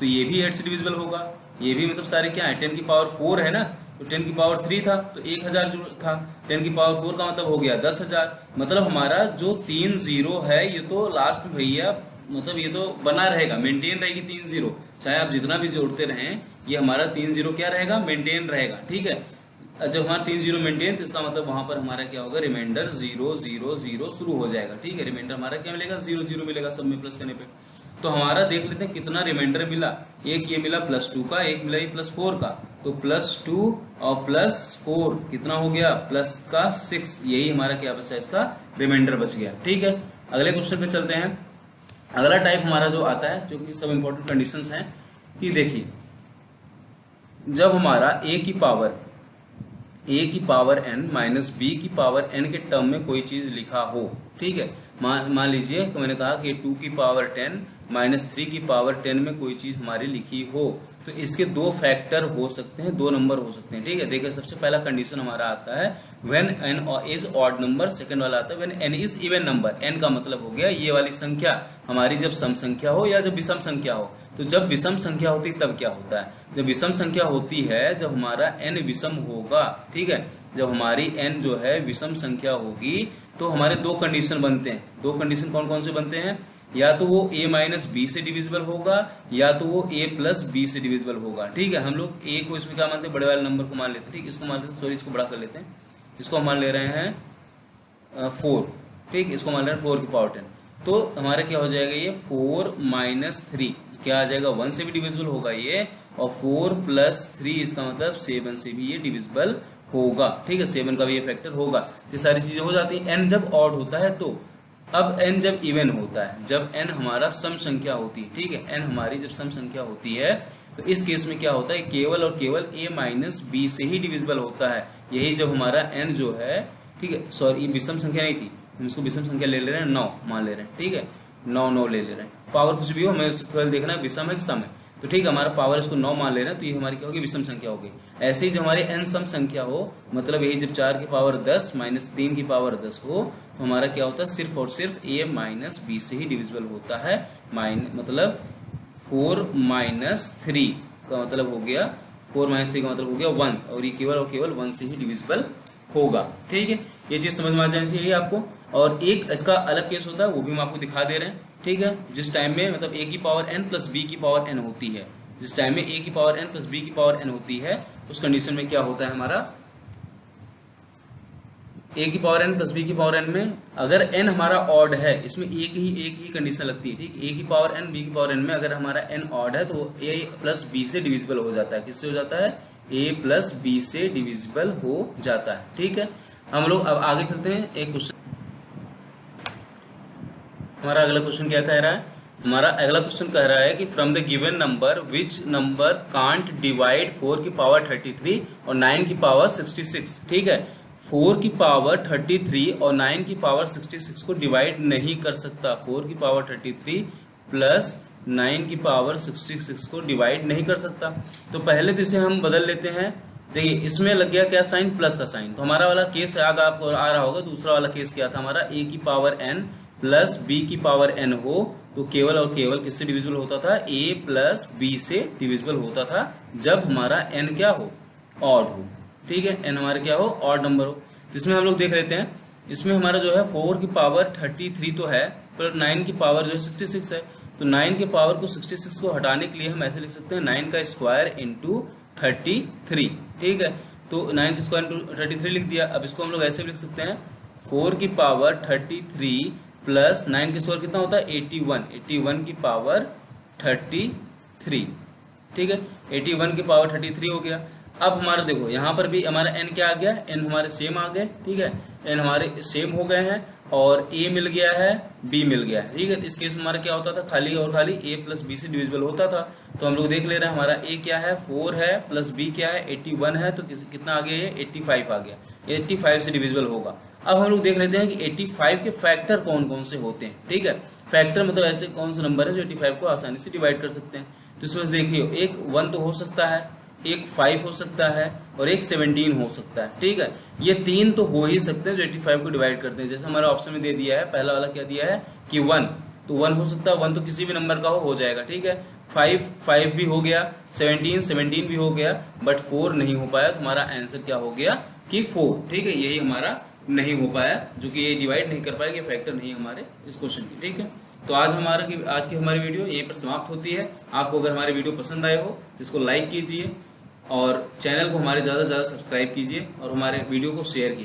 तो ये भी 8 से डिविजिबल होगा, ये भी मतलब सारे क्या है 10 की पावर 4 है ना, तो 10 की पावर 3 था तो 1000 जो था, 10 की पावर 4 का मतलब हो गया 10,000। मतलब हमारा जो 3 0 है ये तो लास्ट में भैया मतलब ये तो बना रहेगा, मेंटेन रहेगी 3 0, चाहे आप जितना भी जोड़ते रहें ये हमारा 3 0 क्या रहेगा मेंटेन रहेगा। ठीक है, जब हमारा 3 0 मेंटेन तो इसका मतलब वहां पर हमारा क्या होगा रिमाइंडर 0 0 0 शुरू हो जाएगा। ठीक है, रिमाइंडर हमारा क्या मिलेगा 0 0 मिलेगा सब में प्लस करने पे। तो हमारा देख लेते हैं कितना रिमाइंडर मिला, एक ये मिला +2 का, एक मिला ये +4 का, तो +2 और +4 कितना हो गया प्लस का 6, यही हमारा क्या बचा इसका रिमाइंडर बच गया। ठीक है, अगले क्वेश्चन पे चलते हैं। अगला टाइप हमारा जो आता है जो कि सब इंपॉर्टेंट कंडीशंस हैं कि देखिए जब हमारा a की पावर n माइनस b की पावर n के टर्म में कोई चीज लिखा हो। ठीक है, मान लीजिए कि मैंने कहा कि 2 की पावर 10 माइनस 3 की पावर 10 में कोई चीज हमारी लिखी हो, तो इसके 2 फैक्टर हो सकते हैं, 2 नंबर हो सकते हैं। ठीक है, देखिए सबसे पहला कंडीशन हमारा आता है when n is odd number, second वाला आता है when n is even number. n का मतलब हो गया ये वाली संख्या हमारी जब सम संख्या हो या जब विषम संख्या हो। तो जब विषम संख्या होती है तब क्या होता है, जब विषम संख्या होती है जब हमारा n विषम होगा। ठीक है, जब हमारी n जो है विषम संख्या होगी तो हमारे 2 कंडीशन बनते हैं। 2 कंडीशन कौन कौन से बनते हैं, या तो वो a माइनस बी से डिविजिबल होगा या तो वो a प्लस बी से डिविजिबल होगा। ठीक है, हम लोग a को इसमें क्या मानते हैं बड़े वाले नंबर को मान लेते हैं। ठीक, इसको मान लेते हैं, सॉरी इसको बड़ा कर लेते हैं, इसको हम मान ले रहे हैं 4। ठीक, इसको मान ले रहे हैं 4 की पावर 10, तो हमारा क्या हो जाएगा ये 4 माइनस 3 क्या आ जाएगा 1 से भी डिविजिबल होगा ये, और 4 प्लस 3 इसका मतलब 7 से भी ये डिविजिबल होगा। ठीक है, 7 का भी ये फैक्टर होगा। तो सारी चीजें हो जाती हैं। n जब ऑड होता है तो, अब n जब इवन होता है, जब n हमारा सम संख्या होती है। ठीक है, n हमारी जब सम संख्या होती है तो इस केस में क्या होता है केवल और केवल a माइनस बी से ही डिविजिबल होता है। यही जब हमारा n जो है, ठीक है सॉरी ये विषम संख्या नहीं थी, हम इसको विषम संख्या ले रहे हैं 9 मान ले रहे हैं। ठीक है, 9 9 ले रहे हैं, पावर कुछ भी हो हमें केवल देखना है विषम है कि सम है। तो ठीक है, हमारा पावर इसको 9 मान ले रहे हैं, तो ये हमारी क्या होगी विषम संख्या होगी। ऐसे ही जब हमारी n सम संख्या हो, मतलब यही जब 4 की पावर 10 माइनस 3 की पावर 10 हो, तो हमारा क्या होता है सिर्फ और सिर्फ a माइनस बी से ही डिविजिबल होता है। मतलब 4 माइनस 3 का मतलब हो गया 4 माइनस 3 का मतलब हो गया 1, और ये केवल और केवल 1 से ही डिविजिबल होगा। ठीक है, ये चीज समझ में आ जानी चाहिए आपको। और एक इसका अलग केस होता है वो भी हम आपको दिखा दे रहे हैं। ठीक है, जिस टाइम में मतलब a की पावर n प्लस b की पावर n होती है, जिस टाइम में a की पावर n प्लस b की पावर n होती है उस कंडीशन में क्या होता है हमारा a की पावर n प्लस b की पावर n में अगर n हमारा ऑड है, इसमें एक ही कंडीशन लगती है। ठीक, a की पावर n b की पावर n में अगर हमारा n ऑड है तो a प्लस b से डिविजिबल हो जाता है। किससे हो जाता है a प्लस b से डिविजिबल हो जाता है। ठीक है, हम लोग अब आगे चलते हैं। एक क्वेश्चन हमारा अगला क्वेश्चन क्या कह रहा है, हमारा अगला क्वेश्चन कह रहा है कि from the given number which number can't divide 4 की पावर 33 और 9 की पावर 66। ठीक है, 4 की पावर 33 और 9 की पावर 66 को डिवाइड नहीं कर सकता। 4 की पावर 33 प्लस 9 की पावर 66 को डिवाइड नहीं कर सकता। तो पहले तो इसे हम बदल लेते हैं। देखिए इसमें लग गया क्या साइन, प्लस का साइन। तो हमारा वाला केस याद आपको आ रहा होगा, दूसरा वाला केस क्या था हमारा a की पावर n प्लस बी की पावर एन हो तो केवल और केवल किससे डिविजिबल होता था, ए प्लस बी से डिविजिबल होता था जब हमारा एन क्या हो, ऑड हो। ठीक है, एन हमारा क्या हो, ऑड नंबर हो। जिसमें हम लोग देख लेते हैं, इसमें हमारा जो है 4 की पावर 33 तो है, पर 9 की पावर जो है 66 है। तो 9 के पावर को 66 को हटाने के लिए हम ऐसे लिख सकते हैं 9 का स्क्वायर इंटू 33। ठीक है, तो 9 का स्क्वायर इंटू 33 लिख दिया। अब इसको हम लोग ऐसे भी लिख सकते हैं 4 की पावर 33 प्लस 9 के स्क्वायर कितना होता है 81, 81 की पावर 33। ठीक है, 81 की पावर 33 हो गया। अब हमारा देखो यहाँ पर भी हमारा n क्या आ गया, n हमारे सेम आ गए। ठीक है, n हमारे सेम हो गए हैं और a मिल गया है, b मिल गया है। ठीक है, इस केस में हमारा क्या होता था, खाली और खाली a प्लस b से डिविजिबल होता था। तो हम लोग देख ले रहे हैं हमारा a क्या है 4 है, प्लस b क्या है 81 है, तो कितना आ गया, ये 85 आ गया, 85 से डिविजिबल होगा। अब हम लोग देख लेते हैं कि 85 के फैक्टर कौन कौन से होते हैं। ठीक है, फैक्टर मतलब ऐसे कौन से नंबर है जो 85 को आसानी से डिवाइड कर सकते हैं। तो इसमें देखिए एक 1 तो हो सकता है, एक 5 हो सकता है और एक 17 हो सकता है। ठीक है, ये 3 तो हो ही सकते हैं जो 85 को डिवाइड करते हैं। जैसे हमारे ऑप्शन में दे दिया है, पहला वाला क्या दिया है कि 1, तो 1 हो सकता है, 1 तो किसी भी नंबर का हो जाएगा। ठीक है, 5 भी हो गया, 17 भी हो गया, बट 4 नहीं हो पाया। तो हमारा आंसर क्या हो गया कि 4। ठीक है, यही हमारा नहीं हो पाया, जो कि ये डिवाइड नहीं कर पाएगा, फैक्टर नहीं हमारे इस क्वेश्चन की। ठीक है, तो आज की हमारी वीडियो यहीं पर समाप्त होती है। आपको अगर हमारी वीडियो पसंद आए हो तो इसको लाइक कीजिए और चैनल को हमारे ज़्यादा से ज़्यादा सब्सक्राइब कीजिए और हमारे वीडियो को शेयर कीजिए।